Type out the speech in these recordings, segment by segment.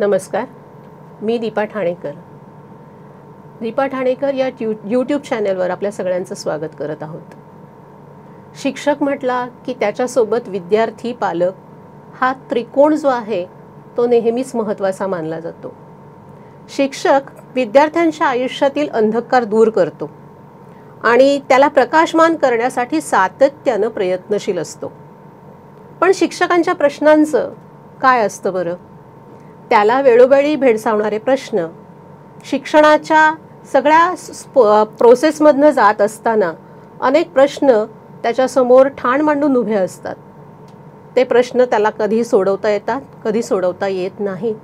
नमस्कार, मी दीपा ठाणेकर. दीपा ठाणेकर या यूट्यूब चॅनलवर आपल्या सगळ्यांचं स्वागत करत आहोत. शिक्षक म्हटला की त्याच्यासोबत विद्यार्थी, पालक हा त्रिकोण जो आहे तो नेहमीच महत्त्वाचा मानला जातो. शिक्षक विद्यार्थ्यांच्या आयुष्यातील अंधकार दूर करतो आणि त्याला प्रकाशमान करण्यासाठी सातत्यानं प्रयत्नशील असतो. पण शिक्षकांच्या प्रश्नांचं काय असतं बरं? त्याला वेळोवेळी भेडसावणारे प्रश्न, शिक्षणाच्या सगळ्या प्रोसेसमधनं जात असताना अनेक प्रश्न त्याच्यासमोर ठाण मांडून उभे असतात. ते प्रश्न त्याला कधी सोडवता येतात, कधी सोडवता येत नाहीत.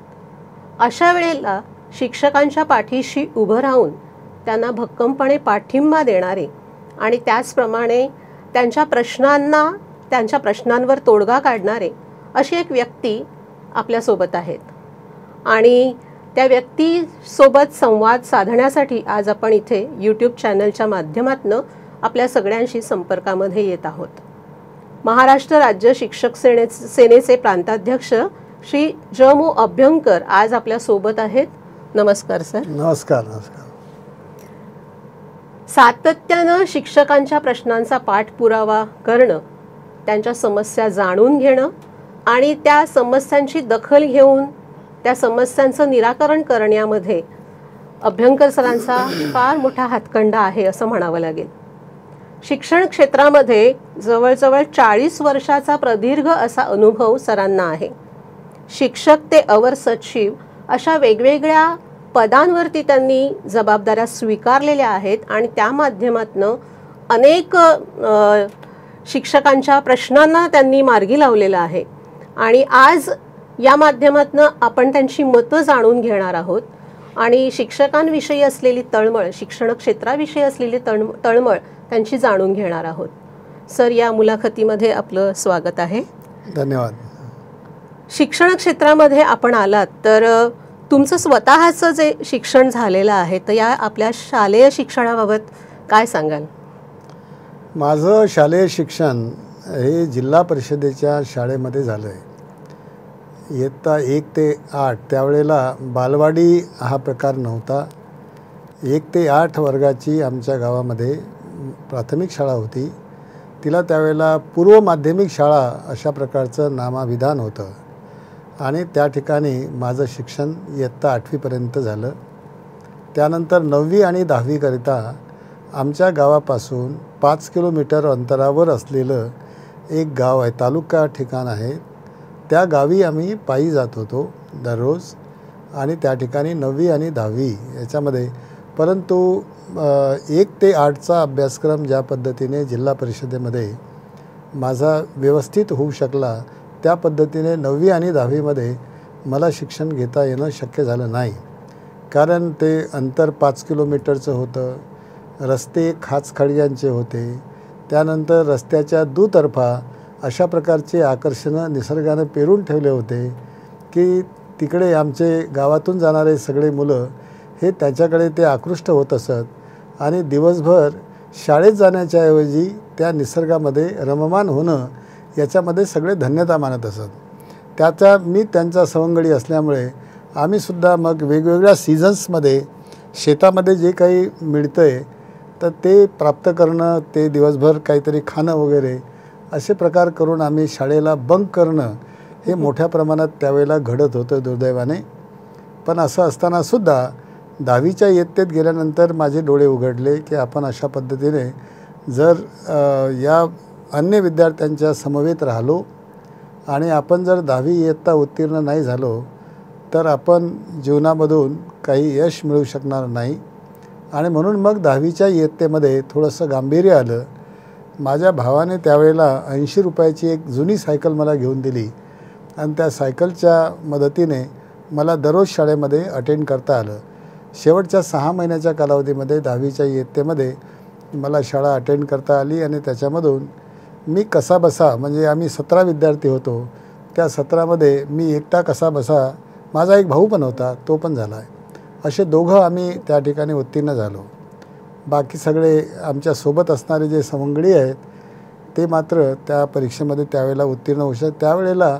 अशा वेळेला शिक्षकांच्या पाठीशी उभं राहून त्यांना भक्कमपणे पाठिंबा देणारे आणि त्याचप्रमाणे त्यांच्या प्रश्नांवर तोडगा काढणारे अशी एक व्यक्ती आपल्यासोबत आहेत. आणि त्या व्यक्तीसोबत संवाद साधण्यासाठी आज आपण इथे यूट्यूब चॅनलच्या माध्यमातून आपल्या सगळ्यांशी संपर्कामध्ये येत आहोत. महाराष्ट्र राज्य शिक्षक सेनेचे प्रांताध्यक्ष श्री ज.मो. अभ्यंकर आज आपल्यासोबत आहेत. नमस्कार सर. नमस्कार. नमस्कार. सातत्यानं शिक्षकांच्या प्रश्नांचा पाठपुरावा करणं, त्यांच्या समस्या जाणून घेणं आणि त्या समस्यांची दखल घेऊन त्या समस्यांचं निराकरण करण्यामध्ये अभ्यंकर सरांचा फार मोठा हातखंडा आहे असं म्हणावं लागेल. शिक्षण क्षेत्रामध्ये जवळजवळ 40 वर्षाचा प्रदीर्घ असा अनुभव सरांना आहे. शिक्षक ते अवर सचिव अशा वेगवेगळ्या पदांवरती त्यांनी जबाबदाऱ्या स्वीकारलेल्या आहेत आणि त्या माध्यमातून अनेक शिक्षकांच्या प्रश्नांना त्यांनी मार्गी लावलेलं आहे. आणि आज या माध्यमातून आपण त्यांची मतं जाणून घेणार आहोत आणि शिक्षकांविषयी असलेली तळमळ, शिक्षण क्षेत्राविषयी असलेली तळमळ त्यांची जाणून घेणार आहोत. सर, या मुलाखतीमध्ये आपलं स्वागत आहे. धन्यवाद. शिक्षण क्षेत्रामध्ये आपण आलात तर तुमचं स्वतःचं जे शिक्षण झालेलं आहे तर या आपल्या शालेय शिक्षणाबाबत काय सांगाल? माझं शालेय शिक्षण हे जिल्हा परिषदेच्या शाळेमध्ये झालं आहे. इयत्ता 1 ते 8 त्यावेळेला बालवाडी हा प्रकार नव्हता. 1 ते 8 वर्गाची आमच्या गावामध्ये प्राथमिक शाळा होती. तिला त्यावेळेला पूर्व माध्यमिक शाळा अशा प्रकारचं नामाविधान होतं आणि त्या ठिकाणी माझं शिक्षण इयत्ता 8वीपर्यंत झालं. त्यानंतर 9वी आणि 10वीकरिता आमच्या गावापासून 5 किलोमीटर अंतरावर असलेलं एक गाव आहे, तालुका ठिकाण आहे. त्या गावी आम्ही पायी जात होतो दररोज आणि त्या ठिकाणी 9वी आणि 10वी याच्यामध्ये. परंतु 1 ते 8चा अभ्यासक्रम ज्या पद्धतीने जिल्हा परिषदेमध्ये माझा व्यवस्थित होऊ शकला त्या पद्धतीने 9वी आणि 10वीमध्ये मला शिक्षण घेता येणं शक्य झालं नाही. कारण ते अंतर 5 किलोमीटरचं होतं, रस्ते खाचखळग्यांचे होते. त्यानंतर रस्त्याच्या दुतर्फा अशा प्रकारचे आकर्षणं निसर्गानं पेरून ठेवले होते की तिकडे आमचे गावातून जाणारे सगळे मुलं हे त्याच्याकडे ते आकृष्ट होत असत आणि दिवसभर शाळेत जाण्याच्या ऐवजी त्या निसर्गामध्ये रममाण होणं याच्यामध्ये सगळे धन्यता मानत असत. मी त्यांचा सवंगडी असल्यामुळे आम्हीसुद्धा मग वेगवेगळ्या सीझन्समध्ये शेतामध्ये जे काही मिळतं आहे तर ते प्राप्त करणं, ते दिवसभर काहीतरी खाणं वगैरे असे प्रकार करून आम्ही शाळेला बंक करणं हे मोठ्या प्रमाणात त्यावेळेला घडत होतं दुर्दैवाने. पण असं असतानासुद्धा 10वीच्या इयत्तेत गेल्यानंतर माझे डोळे उघडले की आपण अशा पद्धतीने जर या अन्य विद्यार्थ्यांच्या समवेत राहिलो आणि आपण जर 10वी इयत्ता उत्तीर्ण नाही झालो तर आपण जीवनामधून काही यश मिळू शकणार नाही. आणि म्हणून मग 10वीच्या इयत्तेमध्ये थोडंसं गांभीर्य आलं. माझ्या भावाने त्यावेळेला 80 रुपयाची एक जुनी सायकल मला घेऊन दिली आणि त्या सायकलच्या मदतीने मला दररोज शाळेमध्ये अटेंड करता आलं. शेवटच्या 6 महिन्याच्या कालावधीमध्ये 10वीच्या इयत्तेमध्ये मला शाळा अटेंड करता आली आणि त्याच्यामधून मी कसाबसा, म्हणजे आम्ही 17 विद्यार्थी होतो, त्या 17मध्ये मी एकटा कसाबसा, माझा एक भाऊ पण होता, तो पण झाला आहे. असे दोघं आम्ही त्या ठिकाणी उत्तीर्ण झालो. बाकी सगळे आमच्यासोबत असणारे जे सवंगडी आहेत ते मात्र त्या परीक्षेमध्ये त्यावेळेला उत्तीर्ण होऊ शकतात. त्यावेळेला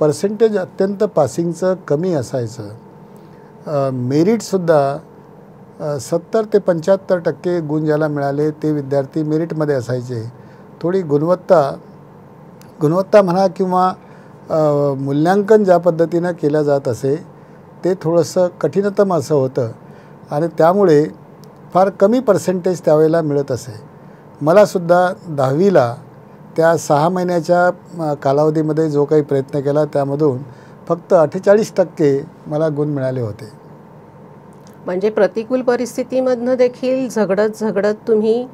पर्सेंटेज अत्यंत पासिंगचं कमी असायचं. मेरिटसुद्धा 70 ते 75% गुण ज्याला मिळाले ते विद्यार्थी मेरिटमध्ये असायचे. थोडी गुणवत्ता म्हणा किंवा मूल्यांकन ज्या पद्धतीनं केलं जात असे ते थोडंसं कठीणतम असं होतं आणि त्यामुळे फार कमी पर्सेंटेज त्यावेळेला मिळत असे. मलासुद्धा 10वीला त्या 6 महिन्याच्या कालावधीमध्ये जो काही प्रयत्न केला त्यामधून फक्त 48% मला गुण मिळाले होते. म्हणजे प्रतिकूल परिस्थितीमधनं देखील झगडत तुम्ही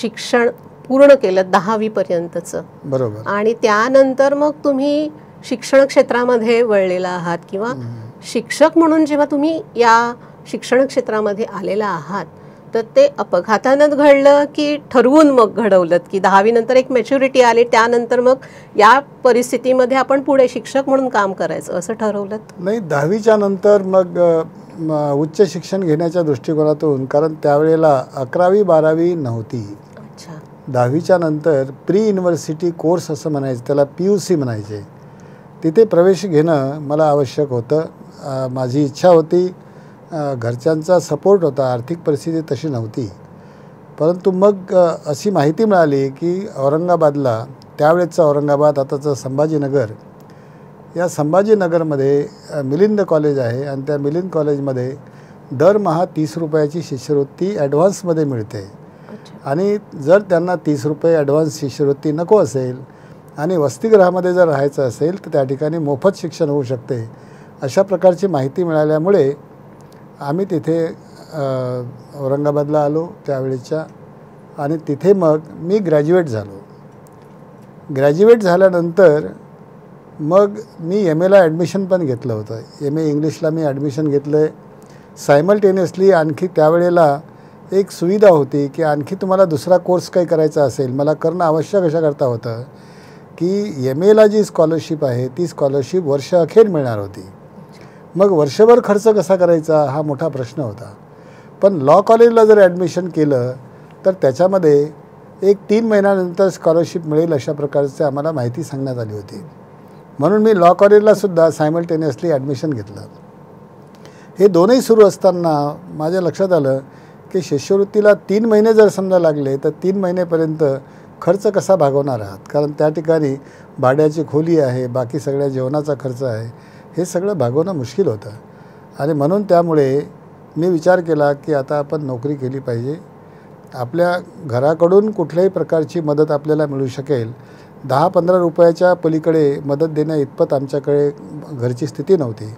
शिक्षण पूर्ण केलं 10वी पर्यंतचं. बरोबर. आणि त्यानंतर मग तुम्ही शिक्षण क्षेत्रामध्ये वळलेला आहात किंवा शिक्षक म्हणून जेव्हा तुम्ही या शिक्षण क्षेत्रामध्ये आलेला आहात तर ते अपघातानं घडलं की ठरवून मग घडवलं की 10वी नंतर एक मॅच्युरिटी आली त्यानंतर मग या परिस्थितीमध्ये आपण पुढे शिक्षक म्हणून काम करायचं असं ठरवलं? नाही, 10वीच्या नंतर मग उच्च शिक्षण घेण्याच्या दृष्टिकोनातून, कारण त्यावेळेला 11वी 12वी नव्हती. अच्छा. 10वीच्या नंतर प्री युनिव्हर्सिटी कोर्स असं म्हणायचं, त्याला PUC म्हणायचे, तिथे प्रवेश घेणं मला आवश्यक होतं. माझी इच्छा होती, घरच्यांचा सपोर्ट होता, आर्थिक परिस्थिती तशी नव्हती. परंतु मग अशी माहिती मिळाली की औरंगाबादला, त्यावेळेचा औरंगाबाद आताचं संभाजीनगर, या संभाजीनगरमध्ये मिलिंद कॉलेज आहे आणि त्या मिलिंद कॉलेजमध्ये दरमहा 30 रुपयाची शिष्यवृत्ती ॲडव्हान्समध्ये मिळते. आणि जर त्यांना 30 रुपये ॲडव्हान्स शिष्यवृत्ती नको असेल आणि वसतिगृहामध्ये जर राहायचं असेल तर त्या ठिकाणी मोफत शिक्षण होऊ शकते. अशा प्रकारची माहिती मिळाल्यामुळे आम्ही तिथे औरंगाबादला आलो त्यावेळेच्या, आणि तिथे मग मी ग्रॅज्युएट झालो. ग्रॅज्युएट झाल्यानंतर मग मी MAला ॲडमिशन पण घेतलं होतं. MA इंग्लिशला मी ॲडमिशन घेतलं आहे. सायमल्टेनियसली आणखी त्यावेळेला एक सुविधा होती की आणखी तुम्हाला दुसरा कोर्स काही करायचा असेल, मला करणं आवश्यक अशाकरता होतं की MAला जी स्कॉलरशिप आहे ती स्कॉलरशिप वर्षअखेर मिळणार होती. मग वर्षभर खर्च कसा करायचा हा मोठा प्रश्न होता. पण लॉ कॉलेजला जर ॲडमिशन केलं तर त्याच्यामध्ये एक 3 महिन्यानंतर स्कॉलरशिप मिळेल अशा प्रकारचं आम्हाला माहिती सांगण्यात आली होती. म्हणून मी लॉ कॉलेजलासुद्धा सायमल्टेनियसली ॲडमिशन घेतलं. हे दोनही सुरू असताना माझ्या लक्षात आलं की शिष्यवृत्तीला 3 महिने जर समजा लागले तर 3 महिनेपर्यंत खर्च कसा भागवणार आहात, कारण त्या ठिकाणी भाड्याची खोली आहे, बाकी सगळ्या जेवणाचा खर्च आहे, हे सगळं भागवणं मुश्किल होतं. आणि म्हणून त्यामुळे मी विचार केला की आता आपण नोकरी केली पाहिजे. आपल्या घराकडून कुठल्याही प्रकारची मदत आपल्याला मिळू शकेल, 10-15 रुपयाच्या पलीकडे मदत देण्या इतपत आमच्याकडे घरची स्थिती नव्हती.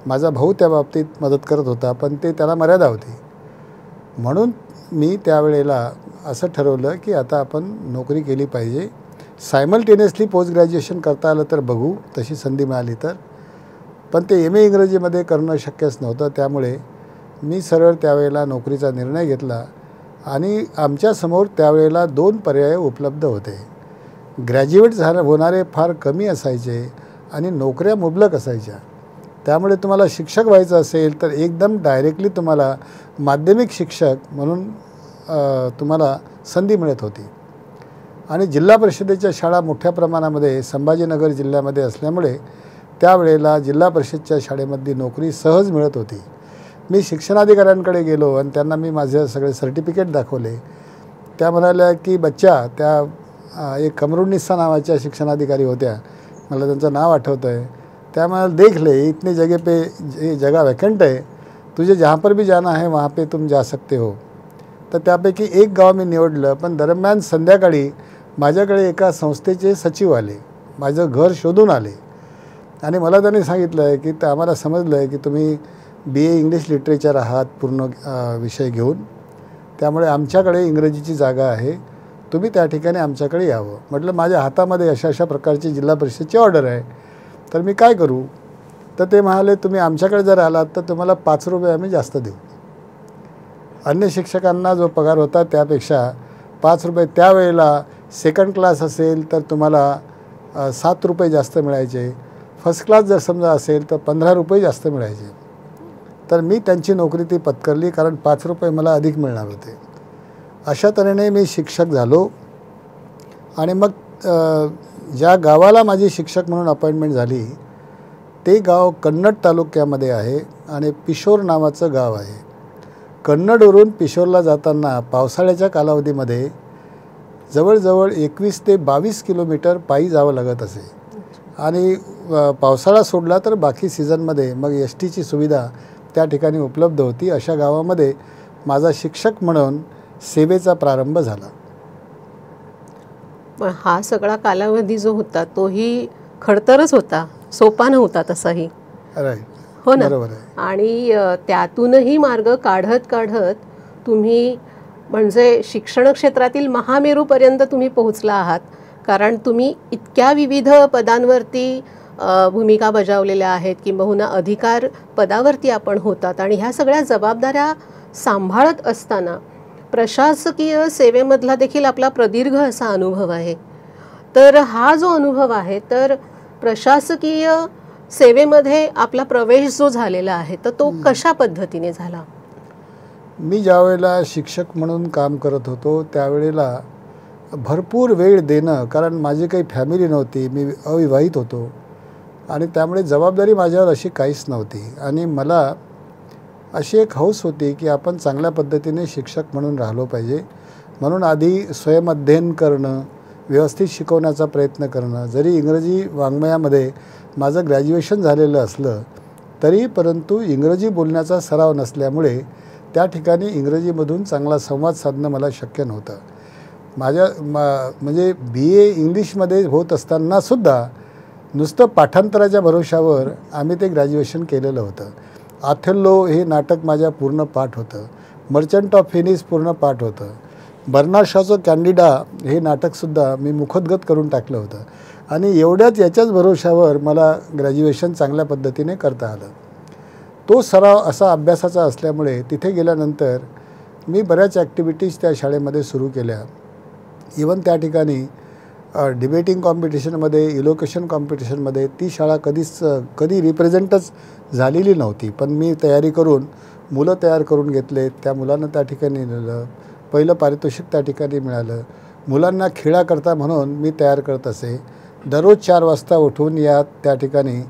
माझा भाऊ त्या बाबतीत मदत करत होता पण ते त्याला मर्यादा होती. म्हणून मी त्यावेळेला असं ठरवलं की आता आपण नोकरी केली पाहिजे. सायमल्टेनियसली पोस्ट ग्रॅज्युएशन करता आलं तर बघू, तशी संधी मिळाली तर. पण ते MA इंग्रजीमध्ये करणं शक्यच नव्हतं. त्यामुळे मी सरळ त्यावेळेला नोकरीचा निर्णय घेतला आणि आमच्यासमोर त्यावेळेला 2 पर्याय उपलब्ध होते. ग्रॅज्युएट होणारे फार कमी असायचे आणि नोकऱ्या मुबलक असायच्या. त्यामुळे तुम्हाला शिक्षक व्हायचं असेल तर एकदम डायरेक्टली तुम्हाला माध्यमिक शिक्षक म्हणून तुम्हाला संधी मिळत होती. आणि जिल्हा परिषदेच्या शाळा मोठ्या प्रमाणामध्ये संभाजीनगर जिल्ह्यामध्ये असल्यामुळे त्यावेळेला जिल्हा परिषदच्या शाळेमधली नोकरी सहज मिळत होती. मी शिक्षणाधिकाऱ्यांकडे गेलो आणि त्यांना मी माझे सगळे सर्टिफिकेट दाखवले. त्या म्हणाल्या की बच्चा, त्या एक कमरुन्निसा नावाच्या शिक्षणाधिकारी होत्या, मला त्यांचं नाव आठवतं आहे, त्या म्हणाल देख ले इतने जगह पे ये जगह वैकेंट है, तुझे जहाँ पर भी जाना है वहाँ पे तुम जा सकते हो. तर त्यापैकी एक गाव मी निवडलं. पण दरम्यान संध्याकाळी माझ्याकडे एका संस्थेचे सचिव आले, माझं घर शोधून आले आणि मला त्यांनी सांगितलं आहे की आम्हाला समजलं आहे की तुम्ही BA इंग्लिश लिटरेचर आहात पूर्ण विषय घेऊन, त्यामुळे आमच्याकडे इंग्रजीची जागा आहे, तुम्ही त्या ठिकाणी आमच्याकडे यावं. म्हटलं माझ्या हातामध्ये अशा प्रकारची जिल्हा परिषदची ऑर्डर आहे, तर मी काय करू. तर ते म्हणाले तुम्ही आमच्याकडे जर आलात तर तुम्हाला 5 रुपये आम्ही जास्त देऊ. अन्य शिक्षकांना जो पगार होता त्यापेक्षा 5 रुपये, त्यावेळेला सेकंड क्लास असेल तर तुम्हाला 7 रुपये जास्त मिळायचे, फर्स्ट क्लास जर समजा असेल तर 15 रुपये जास्त मिळायचे. तर मी त्यांची नोकरी ती पत्करली, कारण 5 रुपये मला अधिक मिळणार होते. अशा तऱ्हेने मी शिक्षक झालो. आणि मग ज्या गावाला माझी शिक्षक म्हणून अपॉइंटमेंट झाली ते गाव कन्नड तालुक्यामध्ये आहे आणि पिशोर नावाचं गाव आहे. कन्नडवरून पिशोरला जाताना पावसाळ्याच्या कालावधीमध्ये जवळजवळ 21 ते 22 किलोमीटर पायी जावं लागत असे. आणि पावसाळा सोडला तर बाकी सीझनमध्ये मग एस टीची सुविधा त्या ठिकाणी उपलब्ध होती. अशा गावामध्ये माझा शिक्षक म्हणून सेवेचा प्रारंभ झाला. पण हा सगळा कालावधी जो होता तोही खडतरच होता, सोपा नव्हता तसाही. राईट, हो ना. बरोबर आहे. आणि त्यातूनही मार्ग काढत काढत तुम्ही म्हणजे शिक्षण क्षेत्रातील महामेरूपर्यंत तुम्ही पोहोचला आहात. कारण तुम्ही इतक्या विविध पदांवरती भूमिका बजावलेल्या आहेत, किंबहुना अधिकार पदावरती आपण होतात. आणि ह्या सगळ्या जबाबदाऱ्या सांभाळत असताना प्रशासकीय सेवेमधला देखील आपला प्रदीर्घ असा अनुभव आहे. तर हा जो अनुभव आहे, तर प्रशासकीय सेवेमध्ये आपला प्रवेश जो झालेला आहे तर तो कशा पद्धतीने झाला? मी ज्यावेळेला शिक्षक म्हणून काम करत होतो त्यावेळेला भरपूर वेळ देणं, कारण माझी काही फॅमिली नव्हती, मी अविवाहित होतो आणि त्यामुळे जबाबदारी माझ्यावर अशी काहीच नव्हती. आणि मला अशी एक हौस होती की आपण चांगल्या पद्धतीने शिक्षक म्हणून राहिलो पाहिजे. म्हणून आधी स्वयंअध्ययन करणं, व्यवस्थित शिकवण्याचा प्रयत्न करणं. जरी इंग्रजी वाङ्मयामध्ये माझं ग्रॅज्युएशन झालेलं असलं तरी परंतु इंग्रजी बोलण्याचा सराव नसल्यामुळे त्या ठिकाणी इंग्रजीमधून चांगला संवाद साधणं मला शक्य नव्हतं. म्हणजे BA इंग्लिशमध्ये होत असतानासुद्धा नुसतं पाठांतराच्या भरोशावर आम्ही ते ग्रॅज्युएशन केलेलं होतं. ऑथेल्लो हे नाटक माझ्या पूर्ण पाठ होतं. मर्चंट ऑफ व्हेनिस पूर्ण पाठ होतं. बर्नार्ड शॉचं कॅन्डिडा हे नाटकसुद्धा मी मुखोद्गत करून टाकलं होतं. आणि याच्याच भरोशावर मला ग्रॅज्युएशन चांगल्या पद्धतीने करता आलं. तो सराव असा अभ्यासाचा असल्यामुळे तिथे गेल्यानंतर मी बऱ्याच ॲक्टिव्हिटीज त्या शाळेमध्ये सुरू केल्या. इवन त्या ठिकाणी डिबेटिंग कॉम्पिटिशनमध्ये, इलोकेशन कॉम्पिटिशनमध्ये ती शाळा कधी रिप्रेझेंटच झालेली नव्हती. पण मी तयारी करून मुलं तयार करून घेतले. त्या मुलांना त्या ठिकाणी नेलं. पहिलं पारितोषिक त्या ठिकाणी मिळालं. मुलांना खेळाकरता म्हणून मी तयार करत असे. दररोज 4 वाजता उठून त्या ठिकाणी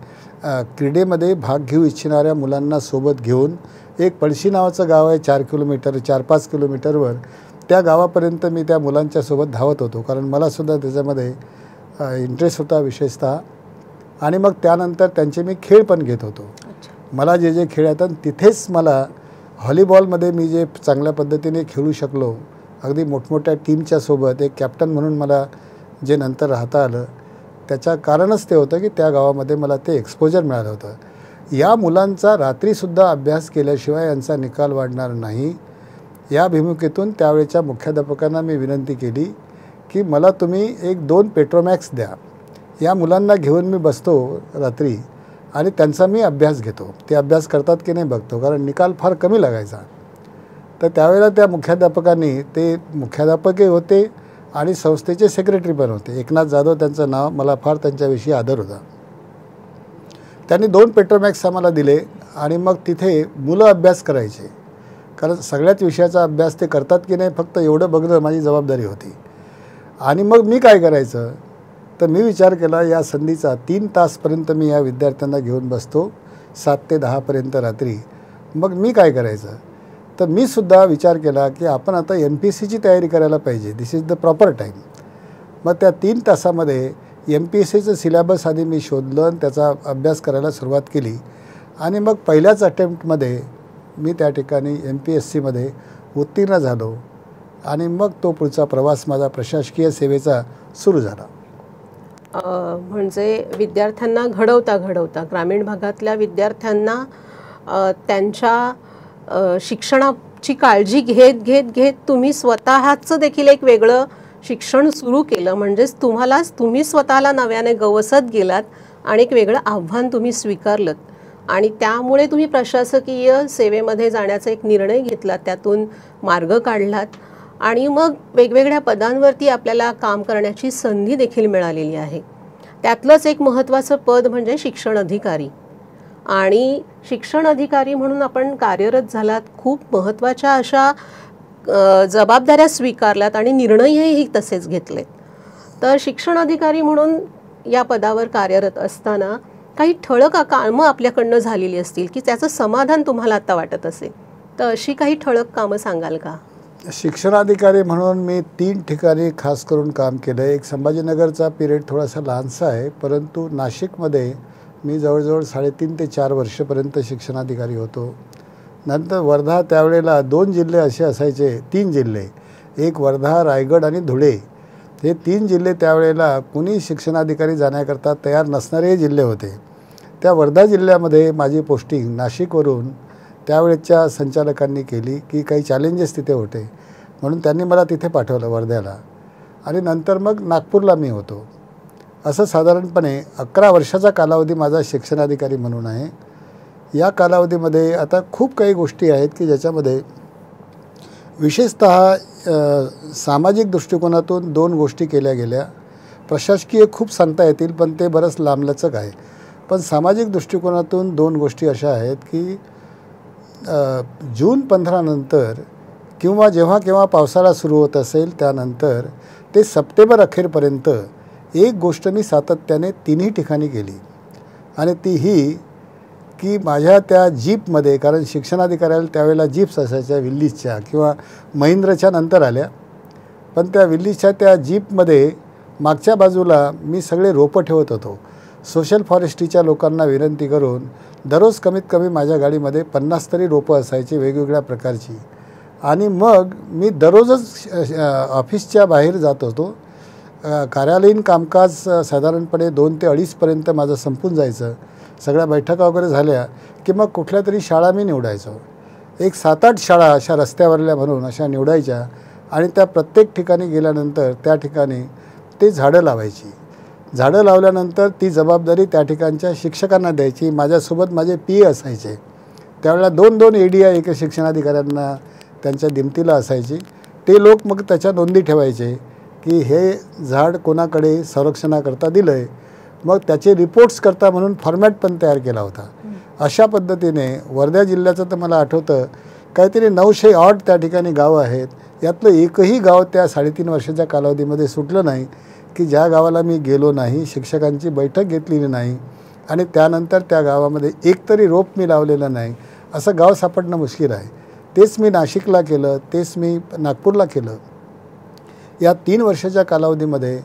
क्रीडेमध्ये भाग घेऊ इच्छिणाऱ्या मुलांना सोबत घेऊन एक पळशी नावाचं गाव आहे 4-5 किलोमीटरवर, त्या गावापर्यंत मी त्या मुलांच्यासोबत धावत होतो. कारण मलासुद्धा त्याच्यामध्ये इंटरेस्ट होता विशेषतः. आणि मग त्यानंतर त्यांचे मी खेळ पण घेत होतो. मला जे खेळ येतात तिथेच मला व्हॉलीबॉलमध्ये मी जे चांगल्या पद्धतीने खेळू शकलो, अगदी मोठमोठ्या टीमच्या सोबत एक कॅप्टन म्हणून मला जे नंतर राहता आलं, त्याच्या कारणच ते होतं की त्या गावामध्ये मला ते एक्सपोजर मिळालं होतं. या मुलांचा रात्रीसुद्धा अभ्यास केल्याशिवाय यांचा निकाल वाढणार नाही, या भूमिकेतून त्यावेळेच्या मुख्याध्यापकांना मी विनंती केली की मला तुम्ही 1-2 पेट्रोमॅक्स द्या. या मुलांना घेऊन मी बसतो रात्री आणि त्यांचा मी अभ्यास घेतो. ते अभ्यास करतात की नाही बघतो, कारण निकाल फार कमी लागायचा. तर त्यावेळेला त्या मुख्याध्यापकांनी, ते मुख्याध्यापकही होते आणि संस्थेचे सेक्रेटरी पण होते, एकनाथ जाधव त्यांचं नाव, मला फार त्यांच्याविषयी आदर होता. त्यांनी 2 पेट्रोमॅक्स आम्हाला दिले आणि मग तिथे मुलं अभ्यास करायचे. कारण सगळ्याच विषयाचा अभ्यास ते करतात की नाही फक्त एवढं बघणं माझी जबाबदारी होती. आणि मग मी काय करायचं, तर मी विचार केला या संधीचा 3 तासपर्यंत मी या विद्यार्थ्यांना घेऊन बसतो, 7 ते 10पर्यंत रात्री. मग मी काय करायचं, तर मी सुद्धा विचार केला की आपण आता MPSCची तयारी करायला पाहिजे, दिस इज द प्रॉपर टाईम. मग त्या 3 तासामध्ये MPSCचं सिलेबस आधी मी शोधलं आणि त्याचा अभ्यास करायला सुरुवात केली. आणि मग पहिल्याच अटेम्प्टमध्ये मी त्या ठिकाणी MPSCमध्ये उत्तीर्ण झालो. आणि मग तो पुढचा प्रवास माझा प्रशासकीय सेवेचा सुरू झाला. म्हणजे विद्यार्थ्यांना घडवता ग्रामीण भागातल्या विद्यार्थ्यांना त्यांच्या शिक्षणाची काळजी घेत तुम्ही स्वतःचं देखील एक वेगळं शिक्षण सुरू केलं. म्हणजेच तुम्ही स्वतःला नव्याने गवसत गेलात आणि एक वेगळं आव्हान तुम्ही स्वीकारलं आणि त्यामुळे तुम्ही प्रशासकीय सेवेमध्ये जाण्याचा एक निर्णय घेतला, त्यातून मार्ग काढलात आणि मग वेगवेगळ्या पदांवरती आपल्याला काम करण्याची संधी देखील मिळालेली आहे. त्यातलंच एक महत्त्वाचं पद म्हणजे शिक्षण अधिकारी. आणि शिक्षण अधिकारी म्हणून आपण कार्यरत झालात, खूप महत्त्वाच्या अशा जबाबदाऱ्या स्वीकारल्यात आणि निर्णयही तसेच घेतलेत. तर शिक्षण अधिकारी म्हणून या पदावर कार्यरत असताना काही ठळक कामं आपल्याकडनं झालेली असतील की त्याचं समाधान तुम्हाला आता वाटत असेल, तर अशी काही ठळक कामं सांगाल का? शिक्षणाधिकारी म्हणून मी 3 ठिकाणी खास करून काम केलं आहे. एक संभाजीनगरचा पिरियड थोडासा लहानसा आहे, परंतु नाशिकमध्ये मी जवळजवळ 3.5 ते 4 वर्षपर्यंत शिक्षणाधिकारी होतो. नंतर वर्धा, त्यावेळेला 2 जिल्हे असे असायचे, 3 जिल्हे, एक वर्धा, रायगड आणि धुळे. हे 3 जिल्हे त्यावेळेला कुणी शिक्षणाधिकारी जाण्याकरता तयार नसणारे जिल्हे होते. त्या वर्धा जिल्ह्यामध्ये माझी पोस्टिंग नाशिकवरून त्यावेळेच्या संचालकांनी केली की काही चॅलेंजेस तिथे होते, म्हणून त्यांनी मला तिथे पाठवलं वर्ध्याला. आणि नंतर मग नागपूरला मी होतो. असं साधारणपणे 11 वर्षाचा कालावधी माझा शिक्षणाधिकारी म्हणून आहे. या कालावधीमध्ये आता खूप काही गोष्टी आहेत की ज्याच्यामध्ये विशेषतः सामाजिक दृष्टिकोनातून 2 गोष्टी केल्या गेल्या. प्रशासकीय खूप सांगता येतील, पण ते बरंच लांबलचक आहे. पण सामाजिक दृष्टिकोनातून 2 गोष्टी अशा आहेत की जून 15 नंतर किंवा जेव्हा केव्हा पावसाळा सुरू होत असेल त्यानंतर ते सप्टेंबर अखेरपर्यंत एक गोष्ट मी सातत्याने 3ही ठिकाणी केली. आणि ती ही की माझ्या त्या जीपमध्ये, कारण शिक्षणाधिकाऱ्याला त्यावेळेला जीप्स असायच्या विल्लीजच्या किंवा महिंद्राच्या नंतर आल्या, पण त्या विल्लीजच्या त्या जीपमध्ये मागच्या बाजूला मी सगळे रोपं ठेवत होतो. सोशल फॉरेस्ट्रीच्या लोकांना विनंती करून दररोज कमीत कमी माझ्या गाडीमध्ये 50 तरी रोपं असायची वेगवेगळ्या प्रकारची. आणि मग मी दररोजच ऑफिसच्या बाहेर जात होतो. कार्यालयीन कामकाज साधारणपणे 2 ते 2:30पर्यंत माझं संपून जायचं. सगळ्या बैठका वगैरे झाल्या की मग कुठल्या तरी शाळा मी निवडायचो. एक 7-8 शाळा अशा रस्त्यावरल्या म्हणून अशा निवडायच्या आणि त्या प्रत्येक ठिकाणी गेल्यानंतर त्या ठिकाणी ते झाडं लावायची. झाडं लावल्यानंतर ती जबाबदारी त्या ठिकाणच्या शिक्षकांना द्यायची. माझ्यासोबत माझे PA असायचे. त्यावेळेला 2-2 ADI एका शिक्षणाधिकाऱ्यांना त्यांच्या दिमतीला असायची. ते लोक मग त्याच्या नोंदी ठेवायचे की हे झाड कोणाकडे संरक्षणाकरता दिलं आहे. मग त्याचे रिपोर्ट्स करता म्हणून फॉर्मॅट पण तयार केला होता. अशा पद्धतीने वर्धा जिल्ह्याचं तर मला आठवतं काहीतरी 908 त्या ठिकाणी गावं आहेत. यातलं एकही गाव त्या 3.5 वर्षाच्या कालावधीमध्ये सुटलं नाही की ज्या गावाला मी गेलो नाही, शिक्षकांची बैठक घेतलेली नाही आणि त्यानंतर त्या गावामध्ये एकतरी रोप मी लावलेलं नाही. असं गाव सापडणं मुश्किल आहे. तेच मी नाशिकला केलं, तेच मी नागपूरला केलं. या 3 वर्षाच्या कालावधीमध्ये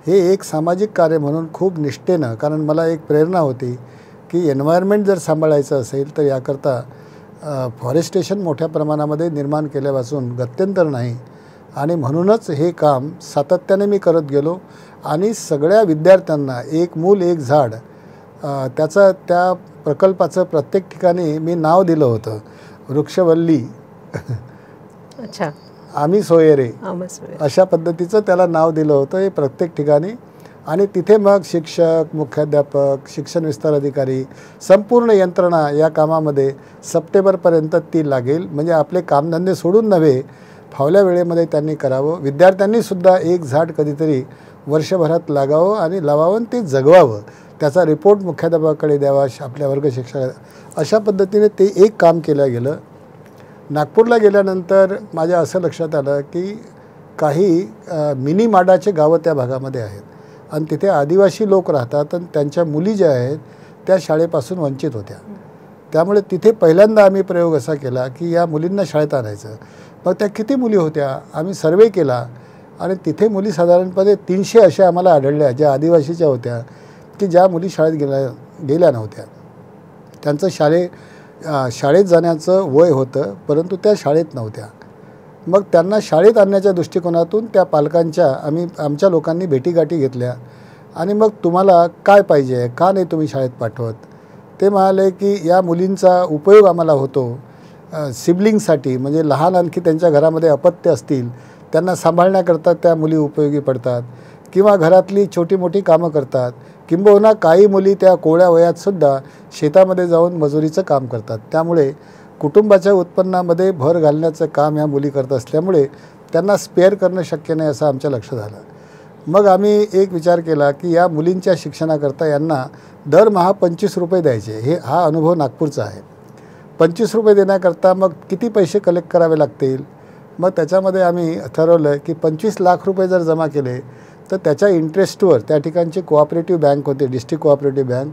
हे एक सामाजिक कार्य म्हणून खूप निष्ठेनं, कारण मला एक प्रेरणा होती की एन्व्हायरमेंट जर सांभाळायचं असेल तर याकरता फॉरेस्टेशन मोठ्या प्रमाणामध्ये निर्माण केल्यापासून गत्यंतर नाही. आणि म्हणूनच हे काम सातत्याने मी करत गेलो आणि सगळ्या विद्यार्थ्यांना एक मूल एक झाड त्या प्रकल्पाचं प्रत्येक ठिकाणी मी नाव दिलं होतं. वृक्षवल्ली अच्छा, आम्ही सोयरे, अशा पद्धतीचं त्याला नाव दिलं होतं हे प्रत्येक ठिकाणी. आणि तिथे मग शिक्षक, मुख्याध्यापक, शिक्षण विस्तार अधिकारी, संपूर्ण यंत्रणा या कामामध्ये सप्टेंबरपर्यंत ती लागेल. म्हणजे आपले कामधंदे सोडून नव्हे, फावल्या वेळेमध्ये त्यांनी करावं. विद्यार्थ्यांनीसुद्धा एक झाड कधीतरी वर्षभरात लागावं आणि लावावं, ते जगवावं. त्याचा रिपोर्ट मुख्याध्यापकाकडे द्यावा, आपल्या वर्ग शिक्षक. अशा पद्धतीने ते एक काम केलं गेलं. नागपूरला गेल्यानंतर माझ्या असं लक्षात आलं की काही मिनी माडाचे गावं त्या भागामध्ये आहेत आणि तिथे आदिवासी लोक राहतात आणि त्यांच्या मुली ज्या आहेत त्या शाळेपासून वंचित होत्या. त्यामुळे तिथे पहिल्यांदा आम्ही प्रयोग असा केला की या मुलींना शाळेत आणायचं. मग त्या किती मुली होत्या, आम्ही सर्वे केला आणि तिथे मुली साधारणपणे 300 अशा आम्हाला आढळल्या ज्या आदिवासीच्या होत्या की ज्या मुली शाळेत गेल्या नव्हत्या. त्यांचं शाळेत जाण्याचं वय होतं, परंतु त्या शाळेत नव्हत्या. मग त्यांना शाळेत आणण्याच्या दृष्टिकोनातून त्या पालकांच्या आमच्या लोकांनी भेटीगाठी घेतल्या आणि मग तुम्हाला काय पाहिजे, का नाही तुम्ही शाळेत पाठवत. ते म्हणाले की या मुलींचा उपयोग आम्हाला होतो सिबलिंगसाठी, म्हणजे लहान आणखी त्यांच्या घरामध्ये अपत्य असतील त्यांना सांभाळण्याकरता त्या मुली उपयोगी पडतात किंवा घरातली छोटी मोठी कामं करतात. किंबहुना काही मुली त्या कोवळ्या वयातसुद्धा शेतामध्ये जाऊन मजुरीचं काम करतात. त्यामुळे कुटुंबाच्या उत्पन्नामध्ये भर घालण्याचं काम ह्या मुली करत असल्यामुळे त्यांना स्पेअर करणं शक्य नाही असं आमच्या लक्षात आलं. मग आम्ही एक विचार केला की या मुलींच्या शिक्षणाकरता यांना दरमहा 25 रुपये द्यायचे. हा अनुभव नागपूरचा आहे. 25 रुपये देण्याकरता मग किती पैसे कलेक्ट करावे लागतील. मग त्याच्यामध्ये आम्ही ठरवलं की 25 लाख रुपये जर जमा केले तर त्याच्या इंटरेस्टवर त्या ठिकाणची कोऑपरेटिव्ह बँक होती, डिस्ट्रिक्ट कोऑपरेटिव्ह बँक,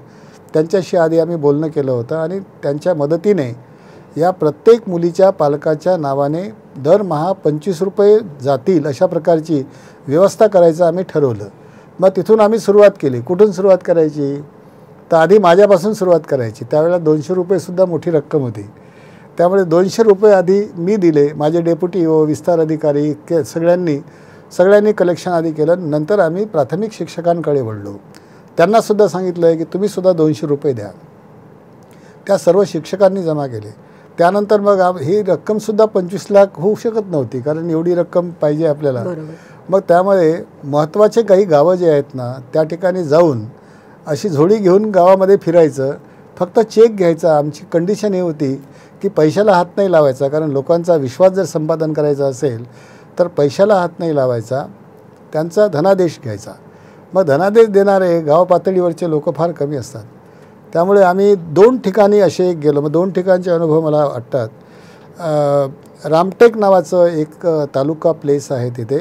त्यांच्याशी आधी आम्ही बोलणं केलं होतं आणि त्यांच्या मदतीने या प्रत्येक मुलीच्या पालकाच्या नावाने दरमहा 25 रुपये जातील अशा प्रकारची व्यवस्था करायचं आम्ही ठरवलं. मग तिथून आम्ही सुरुवात केली. कुठून सुरुवात करायची? तर आधी माझ्यापासून सुरुवात करायची. त्यावेळेला 200 रुपयेसुद्धा मोठी रक्कम होती. त्यामुळे 200 रुपये आधी मी दिले. माझे डेप्युटी विस्तार अधिकारी सगळ्यांनी कलेक्शन आधी केलं. नंतर आम्ही प्राथमिक शिक्षकांकडे वळलो. त्यांनासुद्धा सांगितलं आहे की तुम्हीसुद्धा 200 रुपये द्या. त्या सर्व शिक्षकांनी जमा केले. त्यानंतर मग ही रक्कमसुद्धा 25 लाख होऊ शकत नव्हती, कारण एवढी रक्कम पाहिजे आपल्याला. मग त्यामुळे महत्त्वाचे काही गावं जे आहेत ना, त्या ठिकाणी जाऊन अशी झोळी घेऊन गावामध्ये फिरायचं, फक्त चेक घ्यायचा. आमची कंडिशन ही होती की पैशाला हात नाही लावायचा, कारण लोकांचा विश्वास जर संपादन करायचा असेल तर पैशाला हात नाही लावायचा, त्यांचा धनादेश घ्यायचा. मग धनादेश देणारे गाव पातळीवरचे लोक फार कमी असतात. त्यामुळे आम्ही 2 ठिकाणी असे गेलो. मग 2 ठिकाणचे अनुभव मला वाटतात. रामटेक नावाचं एक तालुका प्लेस आहे तिथे.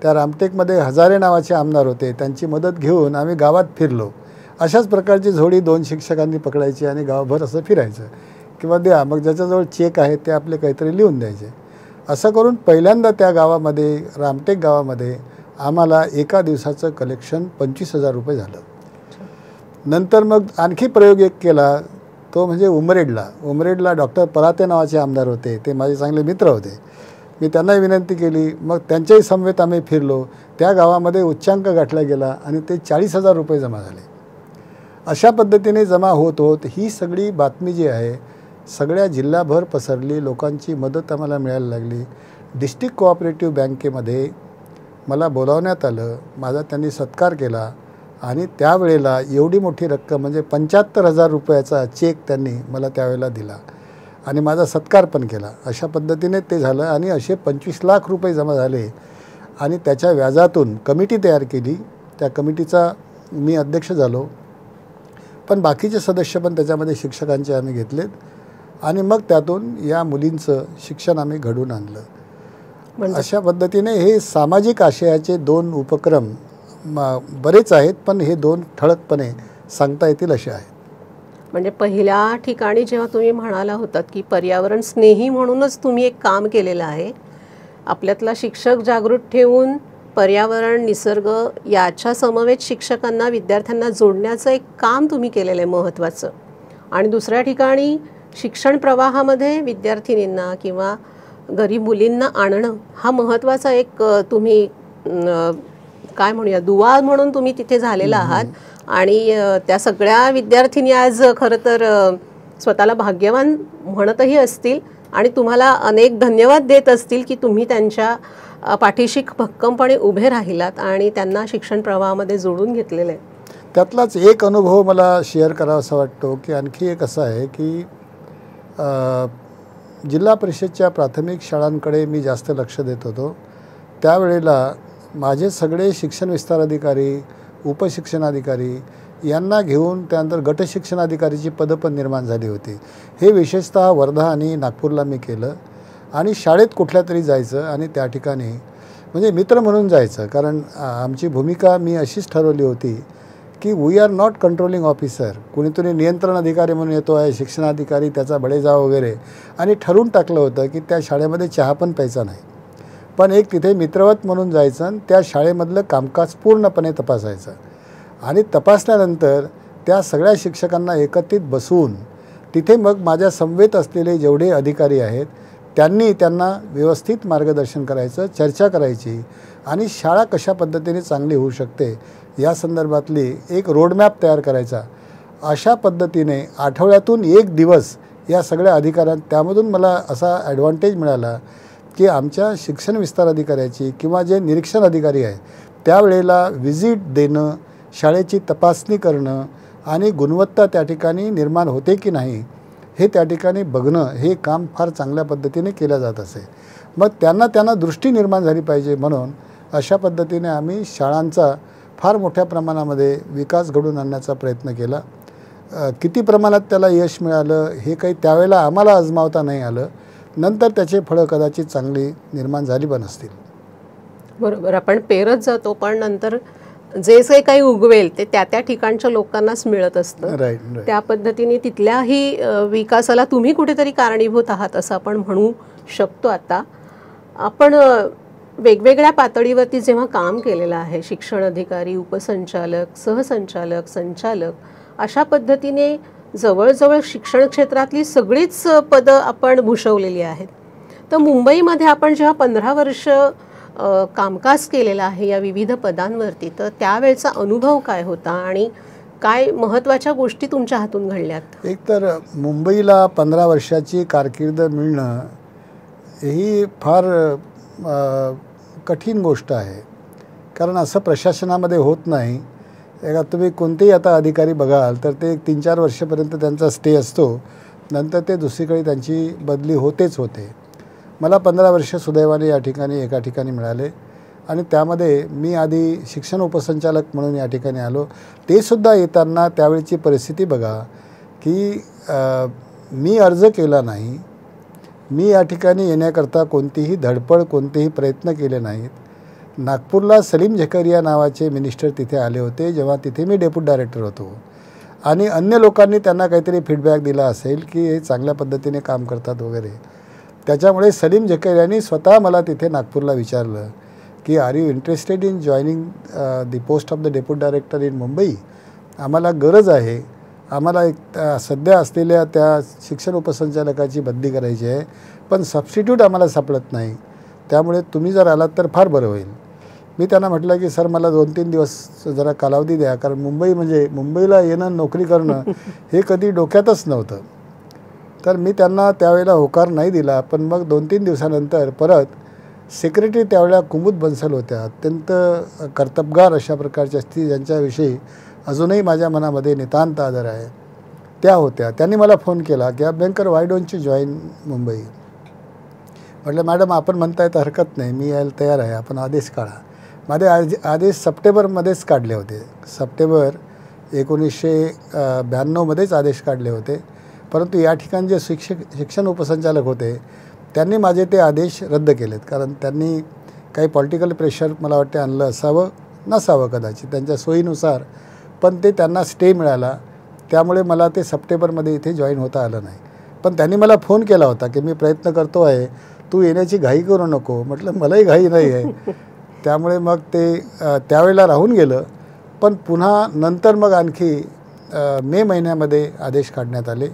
त्या रामटेकमध्ये हजारे नावाचे आमदार होते. त्यांची मदत घेऊन आम्ही गावात फिरलो. अशाच प्रकारची झोळी 2 शिक्षकांनी पकडायची आणि गावभर असं फिरायचं किंवा द्या, मग ज्याच्याजवळ चेक आहे ते आपले काहीतरी लिहून द्यायचे. असं करून पहिल्यांदा त्या गावामध्ये, रामटेक गावामध्ये आम्हाला एका दिवसाचं कलेक्शन 25,000 रुपये झालं. नंतर मग आणखी प्रयोग एक केला, तो म्हणजे उमरेडला डॉक्टर पराते नावाचे आमदार होते. ते माझे चांगले मित्र होते. मी त्यांनाही विनंती केली. मग त्यांच्याही समवेत आम्ही फिरलो. त्या गावामध्ये उच्चांक गाठला गेला आणि ते 40,000 रुपये जमा झाले. अशा पद्धतीने जमा होत ही सगळी बातमी जी आहे सगळ्या जिल्हाभर पसरली. लोकांची मदत आम्हाला मिळायला लागली. डिस्ट्रिक्ट कोऑपरेटिव्ह बँकेमध्ये मला बोलावण्यात आलं. माझा त्यांनी सत्कार केला आणि त्यावेळेला एवढी मोठी रक्कम म्हणजे 75,000 रुपयाचा चेक त्यांनी मला त्यावेळेला दिला आणि माझा सत्कार पण केला. अशा पद्धतीने ते झालं आणि असे 25 लाख रुपये जमा झाले. आणि त्याच्या व्याजातून कमिटी तयार केली. त्या कमिटीचा मी अध्यक्ष झालो, पण बाकीचे सदस्य पण त्याच्यामध्ये शिक्षकांचे आम्ही घेतलेत आणि मग त्यातून या मुलींचं शिक्षण आम्ही घडवून आणलं. अशा पद्धतीने हे सामाजिक आशयाचे 2 उपक्रम बरेच आहेत, पण हे 2 ठळकपणे सांगता येतील असे आहेत. म्हणजे पहिल्या ठिकाणी जेव्हा तुम्ही म्हणाला होतात की पर्यावरण स्नेही म्हणूनच तुम्ही एक काम केलेलं आहे, आपल्यातला शिक्षक जागृत ठेवून पर्यावरण, निसर्ग याच्या समवेत शिक्षकांना, विद्यार्थ्यांना जोडण्याचं एक काम तुम्ही केलेलं आहे महत्त्वाचं. आणि दुसऱ्या ठिकाणी शिक्षण प्रवाहामध्ये विद्यार्थिनींना किंवा गरीब मुलींना आणणं हा महत्त्वाचा एक तुम्ही काय म्हणूया दुवा म्हणून तुम्ही तिथे झालेला आहात. आणि त्या सगळ्या विद्यार्थिनी आज खरं तर स्वतःला भाग्यवान म्हणतही असतील आणि तुम्हाला अनेक धन्यवाद देत असतील की तुम्ही त्यांच्या पाठीशी भक्कमपणे उभे राहिलात आणि त्यांना शिक्षण प्रवाहामध्ये जोडून घेतलेलं आहे. त्यातलाच एक अनुभव मला शेअर करावासा वाटतो की आणखी एक असं आहे की जिल्हा परिषदच्या प्राथमिक शाळांकडे मी जास्त लक्ष देत होतो. त्यावेळेला माझे सगळे शिक्षण विस्तार अधिकारी, उपशिक्षणाधिकारी यांना घेऊन त्यानंतर गट शिक्षणाधिकारीची पदं पण निर्माण झाली होती. हे विशेषतः वर्धा आणि नागपूरला मी केलं आणि शाळेत कुठल्या तरी जायचं आणि त्या ठिकाणी म्हणजे मित्र म्हणून जायचं. कारण आमची भूमिका मी अशीच ठरवली होती की we are not controlling officer. कुणीतरी नियंत्रण अधिकारी म्हणून येतो आहे, शिक्षणाधिकारी त्याचा बडेजाव वगैरे, आणि ठरवून टाकलं होतं की त्या शाळेमध्ये चहा पण प्यायचा नाही, पण एक तिथे मित्रवत म्हणून जायचं आणि त्या शाळेमधलं कामकाज पूर्णपणे तपासायचं. आणि तपासल्यानंतर त्या सगळ्या शिक्षकांना एकत्रित बसवून तिथे मग माझ्या समवेत असलेले जेवढे अधिकारी आहेत त्यांना व्यवस्थित मार्गदर्शन करायचं, चर्चा करायची आणि शाळा कशा पद्धतीने चांगली होऊ शकते या संदर्भातली एक रोडमॅप तयार करायचा. अशा पद्धतीने आठवड्यातून 1 दिवस या सगळ्या अधिकाऱ्यांना, त्यामधून मला असा ॲडव्हान्टेज मिळाला की आमच्या शिक्षण विस्तार अधिकाऱ्याची किंवा जे निरीक्षण अधिकारी आहे त्यावेळेला व्हिजिट देणं, शाळेची तपासणी करणं आणि गुणवत्ता त्या ठिकाणी निर्माण होते की नाही हे त्या ठिकाणी बघणं, हे काम फार चांगल्या पद्धतीने केलं जात असे. मग त्यांना दृष्टी निर्माण झाली पाहिजे म्हणून अशा पद्धतीने आम्ही शाळांचा फार मोठ्या प्रमाणामध्ये विकास घडवून आणण्याचा प्रयत्न केला. किती प्रमाणात त्याला यश मिळालं हे काही त्यावेळेला आम्हाला आजमावता नाही आलं. नंतर त्याचे फळं कदाचित चांगली निर्माण झाली पण असतील. बरोबर, आपण पेरत जातो पण नंतर जे जे काही उगवेल ते त्या त्या ठिकाणच्या लोकांनाच मिळत असतं. राईट. त्या पद्धतीने तिथल्याही विकासाला तुम्ही कुठेतरी कारणीभूत आहात असं आपण म्हणू शकतो. आता आपण वेगवेगळ्या पातळीवरती जेव्हा काम केलेलं आहे, शिक्षण अधिकारी, उपसंचालक, सहसंचालक, संचालक, अशा पद्धतीने जवळजवळ शिक्षण क्षेत्रातली सगळीच पदं आपण भूषवलेली आहेत. तर मुंबईमध्ये आपण जेव्हा 15 वर्ष कामकाज केलेलं आहे या विविध पदांवरती, तर त्यावेळचा अनुभव काय होता आणि काय महत्त्वाच्या गोष्टी तुमच्या हातून घडल्यात? एक तर मुंबईला 15 वर्षाची कारकीर्द मिळणं ही फार कठीण गोष्ट आहे, कारण असं प्रशासनामध्ये होत नाही. एका तुम्ही कोणतेही आता अधिकारी बघाल तर ते 3-4 वर्षापर्यंत त्यांचा स्टे असतो, नंतर ते दुसरीकडे त्यांची बदली होतेच होते. मला 15 वर्ष सुदैवाने या ठिकाणी एका ठिकाणी मिळाले आणि त्यामध्ये मी आधी शिक्षण उपसंचालक म्हणून या ठिकाणी आलो. ते सुद्धा येताना त्यावेळची परिस्थिती बघा की मी अर्ज केला नाही, मी या ठिकाणी येण्याकरता कोणतीही धडपड, कोणतेही प्रयत्न केले नाहीत. नागपूरला सलीम झकरिया नावाचे मिनिस्टर तिथे आले होते जेव्हा तिथे मी डेप्युटी डायरेक्टर होतो, आणि अन्य लोकांनी त्यांना काहीतरी फीडबॅक दिला असेल की हे चांगल्या पद्धतीने काम करतात वगैरे. त्याच्यामुळे सलीम झकरियानी स्वतः मला तिथे नागपूरला विचारलं की are you interested in joining the post of the deputy director in Mumbai. आम्हाला गरज आहे, आम्हाला एक सध्या असलेल्या त्या शिक्षण उपसंचालकाची बदली करायची आहे, पण सबस्टिट्यूट आम्हाला सापडत नाही, त्यामुळे तुम्ही जर आलात तर फार बरं होईल. मी त्यांना म्हटलं की सर मला 2-3 दिवस जरा कालावधी द्या, कारण मुंबई म्हणजे मुंबईला येणं, नोकरी करणं हे कधी डोक्यातच नव्हतं. तर मी त्यांना त्यावेळेला होकार नाही दिला. पण मग 2-3 दिवसानंतर परत सेक्रेटरी त्यावेळेला कुमुद बन्सल होत्या, अत्यंत कर्तबगार अशा प्रकारच्या स्त्री ज्यांच्याविषयी अजूनही माझ्या मनामध्ये नितांत आदर आहे, त्या होत्या. त्यांनी मला फोन केला की Abhyankar why don't you join Mumbai. म्हटलं मॅडम आपण म्हणताय तर हरकत नाही, मी यायला तयार आहे, आपण आदेश काढा. माझे आदेश सप्टेंबरमध्येच काढले होते, सप्टेंबर 1992मध्येच आदेश काढले होते. परंतु या ठिकाणी जे शिक्षण उपसंचालक होते त्यांनी माझे ते आदेश रद्द केलेत, कारण त्यांनी काही पॉलिटिकल प्रेशर मला वाटते आणलं असावं, नसावं कदाचित त्यांच्या सोयीनुसार, पण ते त्यांना स्टे मिळाला, त्यामुळे मला ते सप्टेंबरमध्ये इथे जॉईन होता आलं नाही. पण त्यांनी मला फोन केला होता की मी प्रयत्न करतो आहे, तू येण्याची घाई करू नको. म्हटलं मलाही घाई नाही आहे. त्यामुळे मग ते त्यावेळेला राहून गेलं. पण पुन्हा नंतर मग आणखी मे महिन्यामध्ये आदेश काढण्यात आले.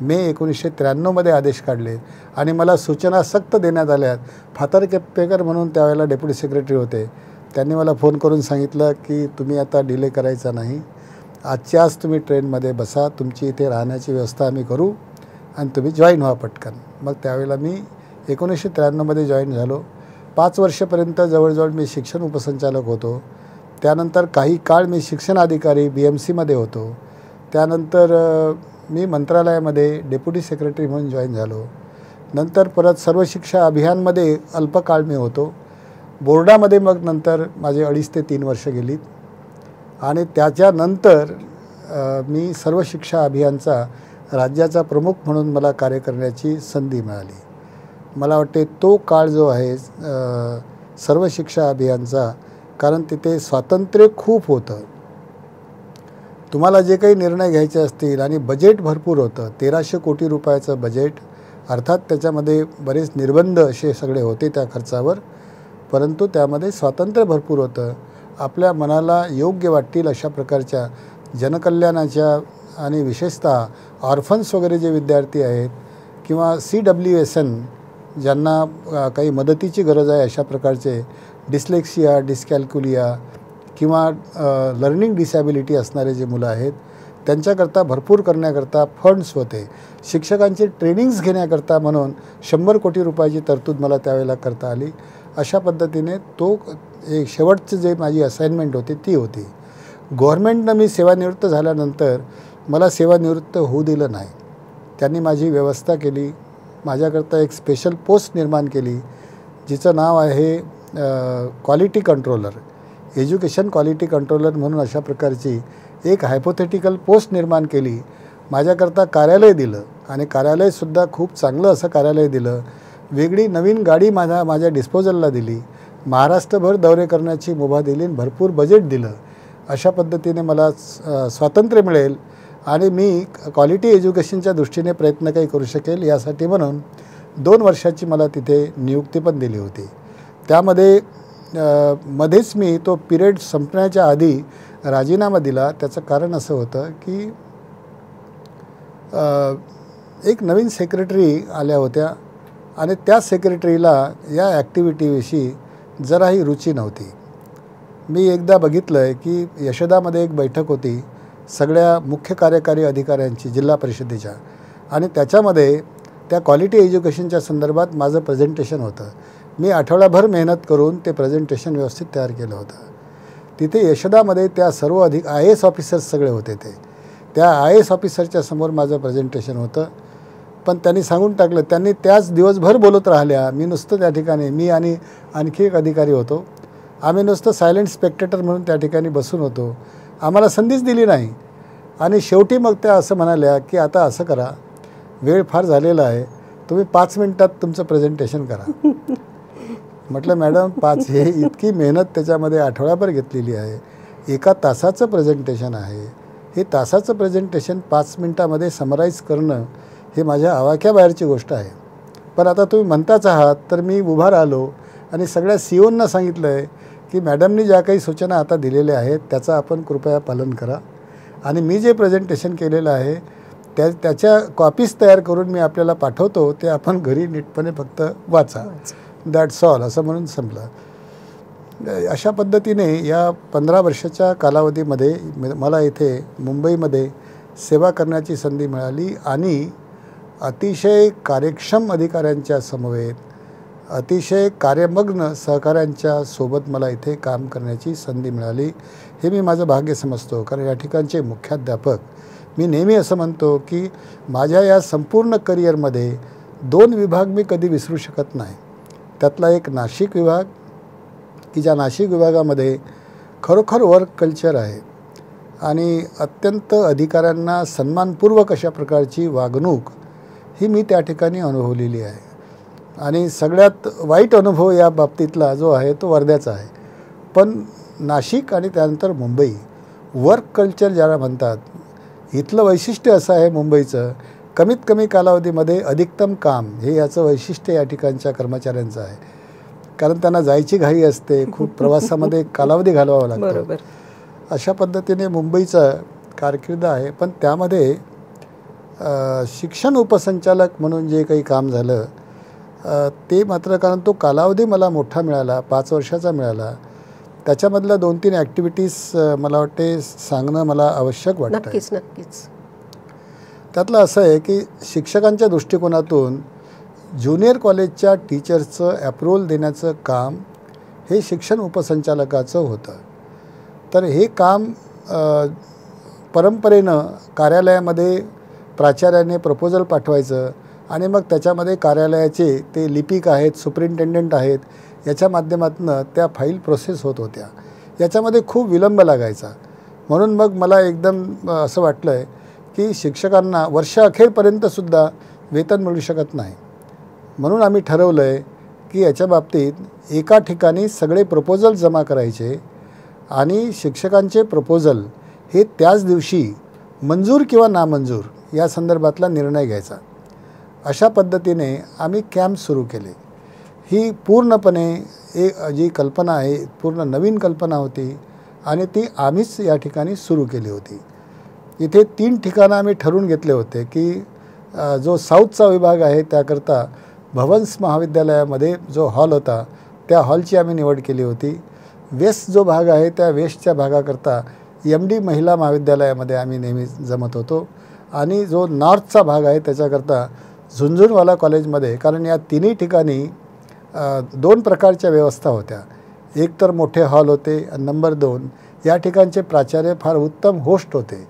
मे 1993मध्ये आदेश काढले आणि मला सूचना सक्त देण्यात आल्या. फातर केप्पेकर म्हणून त्यावेळेला डेप्युटी सेक्रेटरी होते, त्यांनी मला फोन करून सांगितलं की तुम्ही आता डिले करायचा नाही, आजच्या आज तुम्ही ट्रेनमध्ये बसा, तुमची इथे राहण्याची व्यवस्था आम्ही करू आणि तुम्ही जॉईन व्हा पटकन. मग त्यावेळेला मी 1993मध्ये जॉईन झालो. 5 वर्षापर्यंत जवळजवळ मी शिक्षण उपसंचालक होतो. त्यानंतर काही काळ मी शिक्षण अधिकारी BMCमध्ये होतो. त्यानंतर मी मंत्रालयामध्ये डेप्युटी सेक्रेटरी म्हणून जॉईन झालो. नंतर परत सर्व शिक्षा अभियानमध्ये अल्पकाळ मी होतो. बोर्डामध्ये मग नंतर माझे 2.5 ते 3 वर्ष गेलीत आणि त्याच्यानंतर मी सर्व शिक्षा अभियानचा राज्याचा प्रमुख म्हणून मला कार्य करण्याची संधी मिळाली. मला वाटते तो काळ जो आहे सर्व शिक्षा अभियानचा, कारण तिथे स्वातंत्र्य खूप होतं, तुम्हाला जे काही निर्णय घ्यायचे असतील आणि बजेट भरपूर होतं. 1300 कोटी रुपयाचं बजेट, अर्थात त्याच्यामध्ये बरेच निर्बंध असे सगळे होते त्या खर्चावर, परंतु त्यामध्ये स्वातंत्र्य भरपूर होतं. आपल्या मनाला योग्य वाटतील अशा प्रकारच्या जनकल्याणाच्या आणि विशेषतः ऑर्फन्स वगैरे जे विद्यार्थी आहेत किंवा CWSN ज्यांना काही मदतीची गरज आहे अशा प्रकारचे डिस्लेक्सिया, डिस्कॅल्क्युलिया किंवा लर्निंग डिसॅबिलिटी असणारे जे मुलं आहेत त्यांच्याकरता भरपूर करण्याकरता फंड्स होते. शिक्षकांची ट्रेनिंग्स घेण्याकरता म्हणून 100 कोटी रुपयाची तरतूद मला त्यावेळेला करता आली. अशा पद्धतीने तो एक शेवटचं जे माझी असाइनमेंट होती ती होती. गव्हर्नमेंटनं मी सेवानिवृत्त झाल्यानंतर मला सेवानिवृत्त होऊ दिलं नाही. त्यांनी माझी व्यवस्था केली, माझ्याकरता एक स्पेशल पोस्ट निर्माण केली जिचं नाव आहे quality controller, education quality controller म्हणून अशा प्रकारची एक हायपोथेटिकल पोस्ट निर्माण केली. माझ्याकरता कार्यालय दिलं आणि कार्यालयसुद्धा खूप चांगलं असं कार्यालय दिलं. वेगळी नवीन गाडी माझ्या डिस्पोजलला दिली, महाराष्ट्रभर दौरे करण्याची मुभा दिली, भरपूर बजेट दिलं. अशा पद्धतीने मला स्वातंत्र्य मिळेल आणि मी क्वालिटी एज्युकेशनच्या दृष्टीने प्रयत्न काही करू शकेल यासाठी म्हणून 2 वर्षाची मला तिथे नियुक्ती पण दिली होती. त्यामध्ये मध्येच मी तो पिरियड संपण्याच्या आधी राजीनामा दिला. त्याचं कारण असं होतं की एक नवीन सेक्रेटरी आल्या होत्या आणि त्या सेक्रेटरीला या ॲक्टिव्हिटीविषयी जराही रुची नव्हती. मी एकदा बघितलं आहे की यशोदामध्ये एक बैठक होती सगळ्या मुख्य कार्यकारी अधिकाऱ्यांची जिल्हा परिषदेच्या, आणि त्याच्यामध्ये त्या क्वालिटी एज्युकेशनच्या संदर्भात माझं प्रेझेंटेशन होतं. मी आठवडाभर मेहनत करून ते प्रेझेंटेशन व्यवस्थित तयार केलं होतं. तिथे यशोदामध्ये त्या सर्व IAS ऑफिसर्स सगळे होते. त्या IAS ऑफिसरच्या समोर माझं प्रेझेंटेशन होतं, पण त्यांनी सांगून टाकलं. त्यांनी त्याच दिवसभर बोलत राहिल्या. मी नुसतं त्या ठिकाणी, मी आणि आणखी एक अधिकारी होतो, आम्ही नुसतं सायलेंट स्पेक्टेटर म्हणून त्या ठिकाणी बसून होतो. आम्हाला संधीच दिली नाही. आणि शेवटी मग त्या असं म्हणाल्या की आता असं करा, वेळ फार झालेला आहे, तुम्ही 5 मिनिटात तुमचं प्रेझेंटेशन करा. म्हटलं मॅडम 5 हे इतकी मेहनत त्याच्यामध्ये आठवडाभर घेतलेली आहे, 1 तासाचं प्रेझेंटेशन आहे, हे तासाचं प्रेझेंटेशन 5 मिनिटामध्ये समराईज करणं हे माझ्या आवाक्याबाहेरची गोष्ट आहे. पण आता तुम्ही म्हणताच आहात, तर मी उभा राहिलो आणि सगळ्या CEOंना सांगितलं आहे की मॅडमनी ज्या काही सूचना आता दिलेल्या आहेत त्याचं आपण कृपया पालन करा, आणि मी जे प्रेझेंटेशन केलेलं आहे त्याच्या कॉपीज तयार करून मी आपल्याला पाठवतो, ते आपण घरी नीटपणे फक्त वाचा, दॅट्स ऑल, असं म्हणून संपलं. अशा पद्धतीने या 15 वर्षाच्या कालावधीमध्ये मला इथे मुंबईमध्ये सेवा करण्याची संधी मिळाली आणि अतिशय कार्यक्षम अधिकाऱ्यांच्या समवेत अतिशय कार्यमग्न सहकाऱ्यांच्या सोबत मला इथे काम करण्याची संधी मिळाली. हे मी माझं भाग्य समजतो, कारण या ठिकाणचे मुख्याध्यापक, मी नेहमी असं म्हणतो की माझ्या या संपूर्ण करिअरमध्ये 2 विभाग मी कधी विसरू शकत नाही. त्यातला एक नाशिक विभाग, की ज्या नाशिक विभागामध्ये खरोखर वर्क कल्चर आहे आणि अत्यंत अधिकाऱ्यांना सन्मानपूर्वक अशा प्रकारची वागणूक ही मी त्या ठिकाणी अनुभवलेली आहे. आणि सगळ्यात वाईट अनुभव या बाबतीतला जो आहे तो वर्ध्याचा आहे. पण नाशिक आणि त्यानंतर मुंबई, वर्क कल्चर ज्याला म्हणतात, इथलं वैशिष्ट्य असं आहे मुंबईचं, कमीत कमी कालावधीमध्ये अधिकतम काम, हे याचं वैशिष्ट्य या ठिकाणच्या कर्मचाऱ्यांचं आहे. कारण त्यांना जायची घाई असते, खूप प्रवासामध्ये कालावधी घालवावा लागतो. बरोबर. अशा पद्धतीने मुंबईचं कारकीर्द आहे. पण त्यामध्ये शिक्षण उपसंचालक म्हणून जे काही काम झालं ते मात्र, कारण तो कालावधी मला मोठा मिळाला, 5 वर्षाचा मिळाला, त्याच्यामधल्या 2-3 ॲक्टिव्हिटीज मला वाटते सांगणं मला आवश्यक वाटतं. नक्कीच. त्यातलं असं आहे की शिक्षकांच्या दृष्टिकोनातून ज्युनियर कॉलेजच्या टीचर्सचं ॲप्रुव्हल देण्याचं काम हे शिक्षण उपसंचालकाचं होतं. तर हे काम परंपरेनं कार्यालयामध्ये प्राचार्याने प्रपोजल पाठवायचं आणि मग त्याच्यामध्ये कार्यालयाचे ते लिपिक आहेत, सुपरिंटेंडंट आहेत, याच्या माध्यमातून त्या फाईल प्रोसेस होत होत्या. याच्यामध्ये खूप विलंब लागायचा. म्हणून मग मला एकदम असं वाटलं आहे की शिक्षकांना वर्षअखेरपर्यंतसुद्धा वेतन मिळू शकत नाही. म्हणून आम्ही ठरवलं आहे की याच्या बाबतीत एका ठिकाणी सगळे प्रपोजल जमा करायचे आणि शिक्षकांचे प्रपोजल हे त्याच दिवशी मंजूर किंवा नामंजूर या संदर्भातला निर्णय घ्यायचा. अशा पद्धतीने आम्ही कॅम्प सुरू केले. ही पूर्णपणे जी कल्पना आहे, पूर्ण नवीन कल्पना होती आणि ती आम्हीच या ठिकाणी सुरू केली होती. इथे 3 ठिकाणं आम्ही ठरवून घेतले होते की जो साऊथचा विभाग आहे त्याकरता भवन्स महाविद्यालयामध्ये जो हॉल होता त्या हॉलची आम्ही निवड केली होती. वेस्ट जो भाग आहे त्या वेस्टच्या भागाकरता MD महिला महाविद्यालयामध्ये आम्ही नेहमी जमत होतो आणि जो नॉर्थचा भाग आहे त्याच्याकरता झुंझुनवाला कॉलेजमध्ये, कारण या तिन्ही ठिकाणी 2 प्रकारच्या व्यवस्था होत्या. एक तर मोठे हॉल होते आणि नंबर 2 या ठिकाणचे प्राचार्य फार उत्तम होस्ट होते,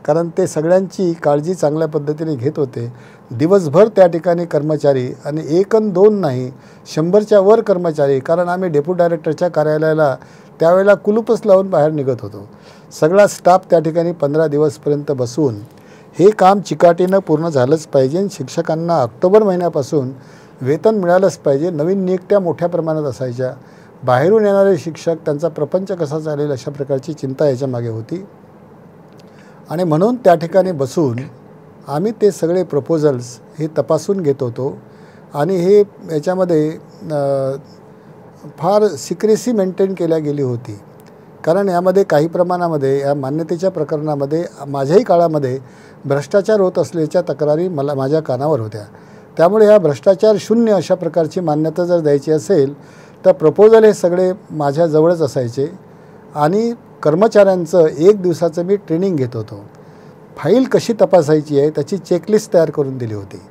कारण ते सगळ्यांची काळजी चांगल्या पद्धतीने घेत होते. दिवसभर त्या ठिकाणी कर्मचारी, आणि 1 अन् 2 नाही 100च्या वर कर्मचारी, कारण आम्ही डेप्युटी डायरेक्टरच्या कार्यालयाला त्यावेळेला कुलूपच लावून बाहेर निघत होतो. सगळा स्टाफ त्या ठिकाणी 15 दिवसपर्यंत बसून हे काम चिकाटीनं पूर्ण झालंच पाहिजे. शिक्षकांना ऑक्टोबर महिन्यापासून वेतन मिळालंच पाहिजे. नवीन नियुक्त्या मोठ्या प्रमाणात असायच्या. बाहेरून येणारे शिक्षक त्यांचा प्रपंच कसा चालेल अशा प्रकारची चिंता याच्यामागे होती. आणि म्हणून त्या ठिकाणी बसून आम्ही ते सगळे प्रपोजल्स हे तपासून घेत होतो. आणि हे याच्यामध्ये फार सिक्रेसी मेंटेन केल्या गेली होती, कारण यामध्ये काही प्रमाणामध्ये या मान्यतेच्या प्रकरणामध्ये माझ्याही काळामध्ये भ्रष्टाचार होत असल्याच्या तक्रारी माझ्या कानावर होत्या. त्यामुळे या भ्रष्टाचार शून्य अशा प्रकारची मान्यता जर द्यायची असेल तर प्रपोजल हे सगळे माझ्याजवळच असायचे. आणि कर्मचाऱ्यांचं 1 दिवसाचं मी ट्रेनिंग घेत होतो. फाईल कशी तपासायची आहे त्याची चेकलिस्ट तयार करून दिली होती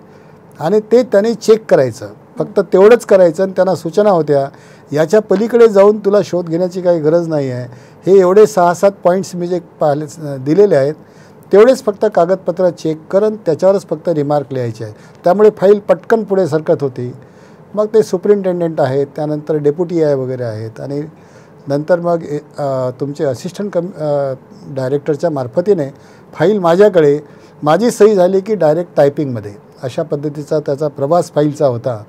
आणि ते त्यांनी चेक करायचं, फक्त तेवढंच करायचं. आणि त्यांना सूचना होत्या, याच्या पलीकडे जाऊन तुला शोध घेण्याची काही गरज नाही आहे. हे एवढे 6-7 पॉईंट्स मी जे दिलेले आहेत तेवढेच फक्त कागदपत्र चेक कर आणि त्याच्यावरच फक्त रिमार्क लिहायचे आहे. त्यामुळे फाईल पटकन पुढे सरकत होती. मग ते सुपरिंटेंडंट आहेत, त्यानंतर डेप्युटी आहे वगैरे आहेत, आणि नंतर मग तुमचे असिस्टंट डायरेक्टरच्या मार्फतीने फाईल माझ्याकडे, माझी सही झाली की डायरेक्ट टायपिंगमध्ये, अशा पद्धतीचा त्याचा प्रवास फाईलचा होता.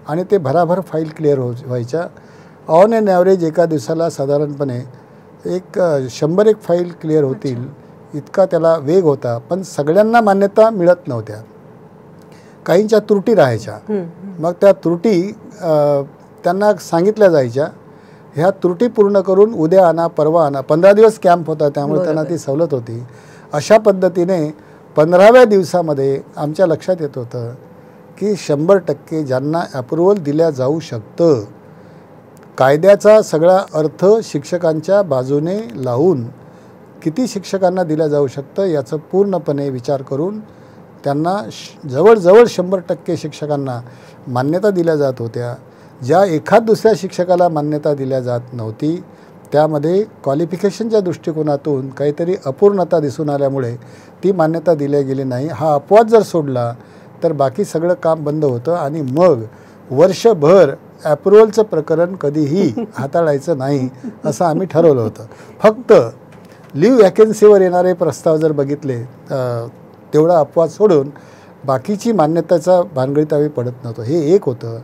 आणि ते भराभर फाईल क्लिअर व्हायच्या. ऑन एन ॲव्हरेज एका दिवसाला साधारणपणे 100 फाईल क्लिअर होतील इतका त्याला वेग होता. पण सगळ्यांना मान्यता मिळत नव्हत्या, काहींच्या त्रुटी राहायच्या. मग त्या त्रुटी त्यांना सांगितल्या जायच्या, ह्या त्रुटी पूर्ण करून उद्या आणा, परवा आणा. 15 दिवस कॅम्प होता, त्यामुळे त्यांना ती सवलत होती. अशा पद्धतीने 15व्या दिवसामध्ये आमच्या लक्षात येत होतं की 100% ज्यांना अप्रुव्हल दिल्या जाऊ शकतं, कायद्याचा सगळा अर्थ शिक्षकांच्या बाजूने लावून किती शिक्षकांना दिल्या जाऊ शकतं याचं पूर्णपणे विचार करून त्यांना जवळजवळ 100% शिक्षकांना मान्यता दिल्या जात होत्या. ज्या एखाद दुसऱ्या शिक्षकाला मान्यता दिल्या जात नव्हती त्यामध्ये क्वालिफिकेशनच्या दृष्टिकोनातून काहीतरी अपूर्णता दिसून आल्यामुळे ती मान्यता दिल्या गेली नाही. हा अपवाद जर सोडला तर बाकी सगळं काम बंद होतं. आणि मग वर्षभर ॲप्रुव्हलचं प्रकरण कधीही हाताळायचं नाही असं आम्ही ठरवलं होतं. फक्त लिव्ह वॅकन्सीवर येणारे प्रस्ताव जर बघितले तेवढा अपवाद सोडून बाकीची मान्यतेचा भानगडीत आम्ही पडत नव्हतो. हे एक होतं.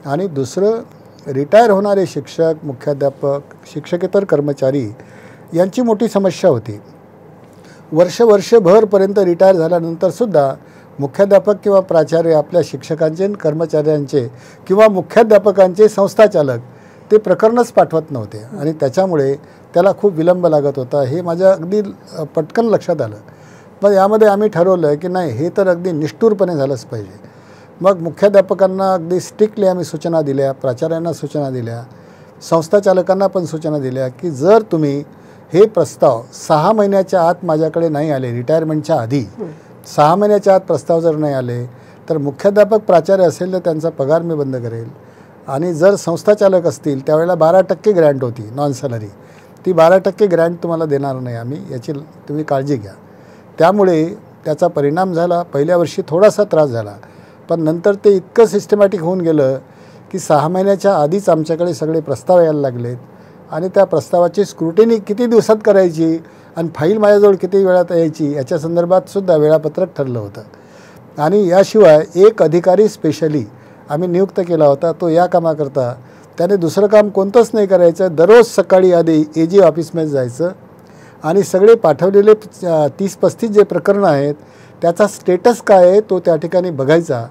आणि दुसरं, रिटायर होणारे शिक्षक, मुख्याध्यापक, शिक्षकेतर कर्मचारी यांची मोठी समस्या होती. वर्षभरपर्यंत रिटायर झाल्यानंतरसुद्धा मुख्याध्यापक किंवा प्राचार्य आपल्या शिक्षकांचे आणि कर्मचाऱ्यांचे किंवा मुख्याध्यापकांचे संस्थाचालक ते प्रकरणच पाठवत नव्हते. आणि त्याच्यामुळे त्याला खूप विलंब लागत होता. हे माझ्या अगदी पटकन लक्षात आलं. मग यामध्ये आम्ही ठरवलं की नाही, हे तर अगदी निष्ठुरपणे झालंच पाहिजे. मग मुख्याध्यापकांना अगदी स्ट्रिक्टली आम्ही सूचना दिल्या, प्राचार्यांना सूचना दिल्या, संस्थाचालकांना पण सूचना दिल्या की जर तुम्ही हे प्रस्ताव 6 महिन्याच्या आत माझ्याकडे नाही आले, रिटायरमेंटच्या आधी 6 महिन्याच्या आत प्रस्ताव जर नाही आले तर मुख्याध्यापक प्राचार्य असेल तर त्यांचा पगार मी बंद करेल. आणि जर संस्थाचालक असतील त्यावेळेला 12% ग्रँट होती, नॉन सॅलरी, ती 12% ग्रँट तुम्हाला देणार नाही आम्ही, याची तुम्ही काळजी घ्या. त्यामुळे त्याचा परिणाम झाला. पहिल्या वर्षी थोडासा त्रास झाला, पण नंतर ते इतकं सिस्टमॅटिक होऊन गेलं की 6 महिन्याच्या आधीच आमच्याकडे सगळे प्रस्ताव यायला लागलेत. आणि त्या प्रस्तावाची स्क्रुटिनी किती दिवसात करायची आणि फाईल माझ्याजवळ किती वेळात यायची याच्या संदर्भातसुद्धा वेळापत्रक ठरलं होतं. आणि याशिवाय एक अधिकारी स्पेशली आम्ही नियुक्त केला होता. तो या कामाकरता, त्याने दुसरं काम कोणतंच नाही करायचं. दररोज सकाळी आधी AG ऑफिसमध्ये जायचं आणि सगळे पाठवलेले 30-35 जे प्रकरणं आहेत त्याचा स्टेटस काय आहे तो त्या ठिकाणी बघायचा.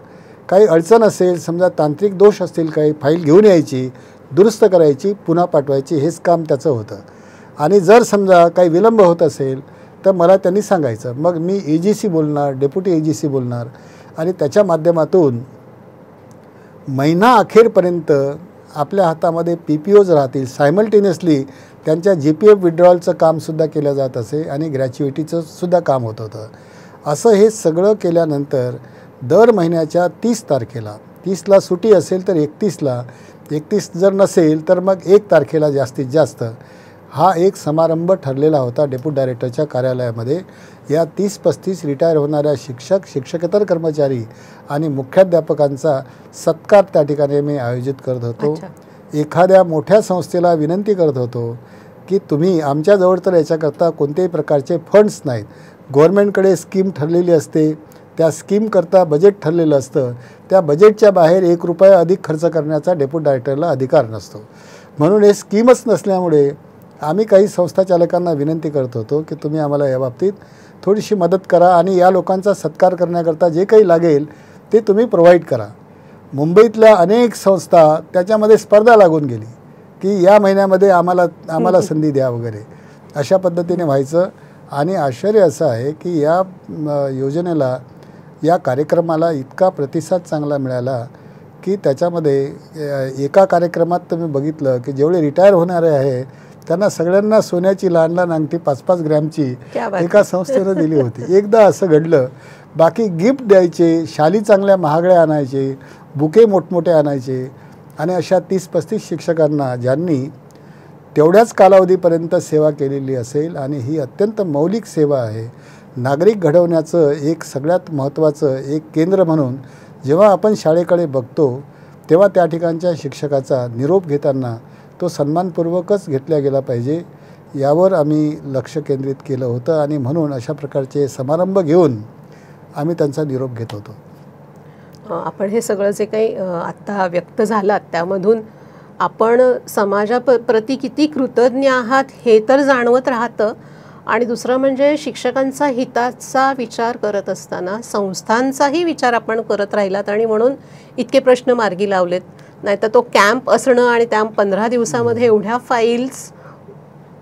काही अडचण असेल, समजा तांत्रिक दोष असतील, काही फाईल घेऊन यायची, दुरुस्त करायची, पुन्हा पाठवायची, हेच काम त्याचं होतं. आणि जर समजा काही विलंब होत असेल तर मला त्यांनी सांगायचं. मग मी AGC बोलणार, डेप्युटी AGC बोलणार आणि त्याच्या माध्यमातून महिना अखेरपर्यंत आपल्या हातामध्ये PPOज राहतील. सायमल्टेनियसली त्यांच्या GPF विड्रॉलचं कामसुद्धा केलं जात असे आणि ग्रॅच्युइटीचं सुद्धा काम होत होतं. असं हे सगळं केल्यानंतर दर महिन्याच्या 30 तारखेला, 30ला सुट्टी असेल तर 31ला, 31 जर नसेल तर मग 1 तारखेला जास्तीत जास्त हा एक समारंभ ठरलेला होता डेप्युटी डायरेक्टरच्या कार्यालयामध्ये. या 30-35 रिटायर होणाऱ्या शिक्षक, शिक्षकेतर कर्मचारी आणि मुख्याध्यापकांचा सत्कार त्या ठिकाणी मी आयोजित करत होतो. एखाद्या मोठ्या संस्थेला विनंती करत होतो की तुम्ही आमच्याजवळ तर याच्याकरता कोणत्याही प्रकारचे फंड्स नाहीत. गव्हर्नमेंटकडे स्कीम ठरलेली असते, त्या स्कीमकरता बजेट ठरलेलं असतं. त्या बजेटच्या बाहेर 1 रुपया अधिक खर्च करण्याचा डेप्युटी डायरेक्टरला अधिकार नसतो. म्हणून हे स्कीमच नसल्यामुळे आम्ही काही संस्था चालकांना विनंती करत होतो की तुम्ही आम्हाला या बाबतीत थोडीशी मदत करा आणि या लोकांचा सत्कार करण्याकरता जे काही लागेल ते तुम्ही प्रोव्हाइड करा. मुंबईतल्या अनेक संस्था त्याच्यामध्ये स्पर्धा लागून गेली की या महिन्यामध्ये आम्हाला संधी द्या वगैरे अशा पद्धतीने व्हायचं. आणि आश्चर्य असं आहे की या योजनेला, या कार्यक्रमाला इतका प्रतिसाद चांगला मिळाला की त्याच्यामध्ये एका कार्यक्रमात तुम्ही बघितलं की जेवढे रिटायर होणारे आहे त्यांना सगळ्यांना सोन्याची लहान लहान अंगठी 5-5 ग्रॅमची एका संस्थेनं दिली होती. एकदा असं घडलं. बाकी गिफ्ट द्यायचे, शाली चांगल्या महागड्या आणायचे, बुके मोठमोठे आणायचे आणि अशा 30-35 शिक्षकांना ज्यांनी तेवढ्याच कालावधीपर्यंत सेवा केलेली असेल आणि ही अत्यंत मौलिक सेवा आहे. नागरिक घडवण्याचं एक सगळ्यात महत्त्वाचं एक केंद्र म्हणून जेव्हा आपण शाळेकडे बघतो तेव्हा त्या ठिकाणच्या शिक्षकाचा निरोप घेताना तो सन्मानपूर्वकच घेतला गेला पाहिजे यावर आम्ही लक्ष केंद्रित केलं होतं आणि म्हणून अशा प्रकारचे समारंभ घेऊन आम्ही त्यांचा निरोप घेत होतो. आपण हे सगळं जे काही आत्ता व्यक्त झालात त्यामधून आपण समाजाप्रती किती कृतज्ञ आहात हे तर जाणवत राहतं आणि दुसरं म्हणजे शिक्षकांचा हिताचा विचार करत असताना संस्थांचाही विचार आपण करत राहिलात आणि म्हणून इतके प्रश्न मार्गी लावलेत. नाहीतर तो कॅम्प असणं आणि त्या 15 दिवसामध्ये एवढ्या फाईल्स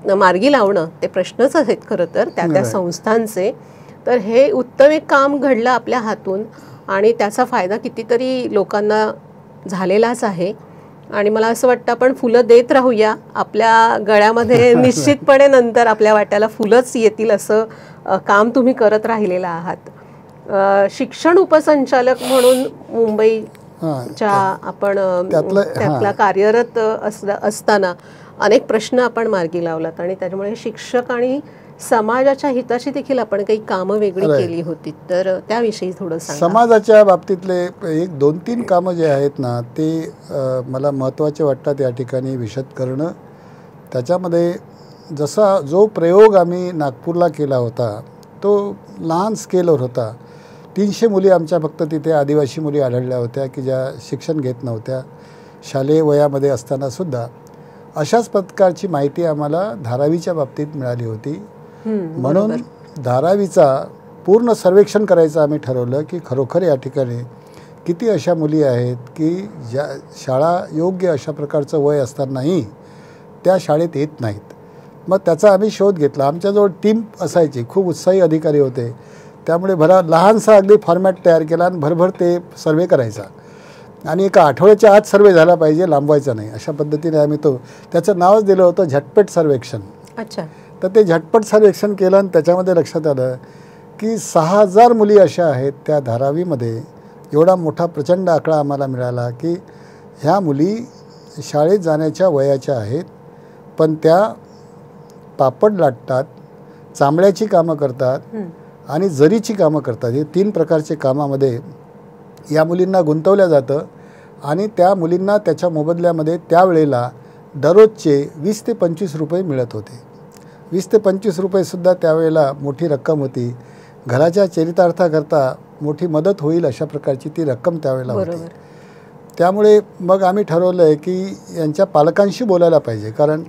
मार्गी लावणं ते प्रश्नच आहेत खरं तर त्या संस्थांचे. तर हे उत्तम एक काम घडलं आपल्या हातून आणि त्याचा फायदा कितीतरी लोकांना झालेलाच आहे. आणि मला असं वाटतं आपण फुलं देत राहूया आपल्या गळ्यामध्ये. निश्चितपणे नंतर आपल्या वाट्याला फुलंच येतील असं काम तुम्ही करत राहिलेलं आहात. शिक्षण उपसंचालक म्हणून मुंबईच्या आपण त्यातला कार्यरत असताना अनेक प्रश्न आपण मार्गी लावलात आणि त्याच्यामुळे शिक्षक आणि समाजाच्या हिताची देखील आपण काही कामं वेगळी केली होती. तर त्याविषयी थोडं सांगा. समाजाच्या बाबतीतले 1-2-3 कामं जे आहेत ना ते मला महत्त्वाचे वाटतात या ठिकाणी विशद करणं. त्याच्यामध्ये जसा जो प्रयोग आम्ही नागपूरला केला होता तो लहान स्केलवर होता. 300 मुली आमच्या फक्त तिथे आदिवासी मुली आढळल्या होत्या की ज्या शिक्षण घेत नव्हत्या शालेय वयामध्ये असतानासुद्धा. अशाच प्रकारची माहिती आम्हाला धारावीच्या बाबतीत मिळाली होती. म्हणून धारावीचा पूर्ण सर्वेक्षण करायचं आम्ही ठरवलं की खरोखर या ठिकाणी किती अशा मुली आहेत की ज्या शाळा योग्य अशा प्रकारचं वय असतानाही त्या शाळेत येत नाहीत. मग त्याचा आम्ही शोध घेतला. आमच्याजवळ टीम असायची, खूप उत्साही अधिकारी होते. त्यामुळे लहानसा अगदी फॉर्मॅट तयार केला आणि भरभर ते सर्वे करायचा आणि एका आठवड्याच्या आत सर्वे झाला पाहिजे, लांबवायचा नाही. अशा पद्धतीने आम्ही त्याचं नावच दिलं होतं झटपट सर्वेक्षण. अच्छा. तर ते झटपट सर्वेक्षण केलं आणि त्याच्यामध्ये लक्षात आलं की 6000 मुली अशा आहेत त्या धारावीमध्ये. एवढा मोठा प्रचंड आकडा आम्हाला मिळाला की ह्या मुली शाळेत जाण्याच्या वयाच्या आहेत पण त्या पापड लाटतात, चांबड्याची कामं करतात आणि जरीची कामं करतात. हे 3 प्रकारचे कामामध्ये या मुलींना गुंतवल्या जातं आणि त्या मुलींना त्याच्या मोबदल्यामध्ये त्यावेळेला दररोजचे 20 ते 25 रुपये मिळत होते. 20 ते 25 रुपयेसुद्धा त्यावेळेला मोठी रक्कम होती. घराच्या चरितार्थाकरता मोठी मदत होईल अशा प्रकारची ती रक्कम त्यावेळेला होती. त्यामुळे मग आम्ही ठरवलं आहे की यांच्या पालकांशी बोलायला पाहिजे. कारण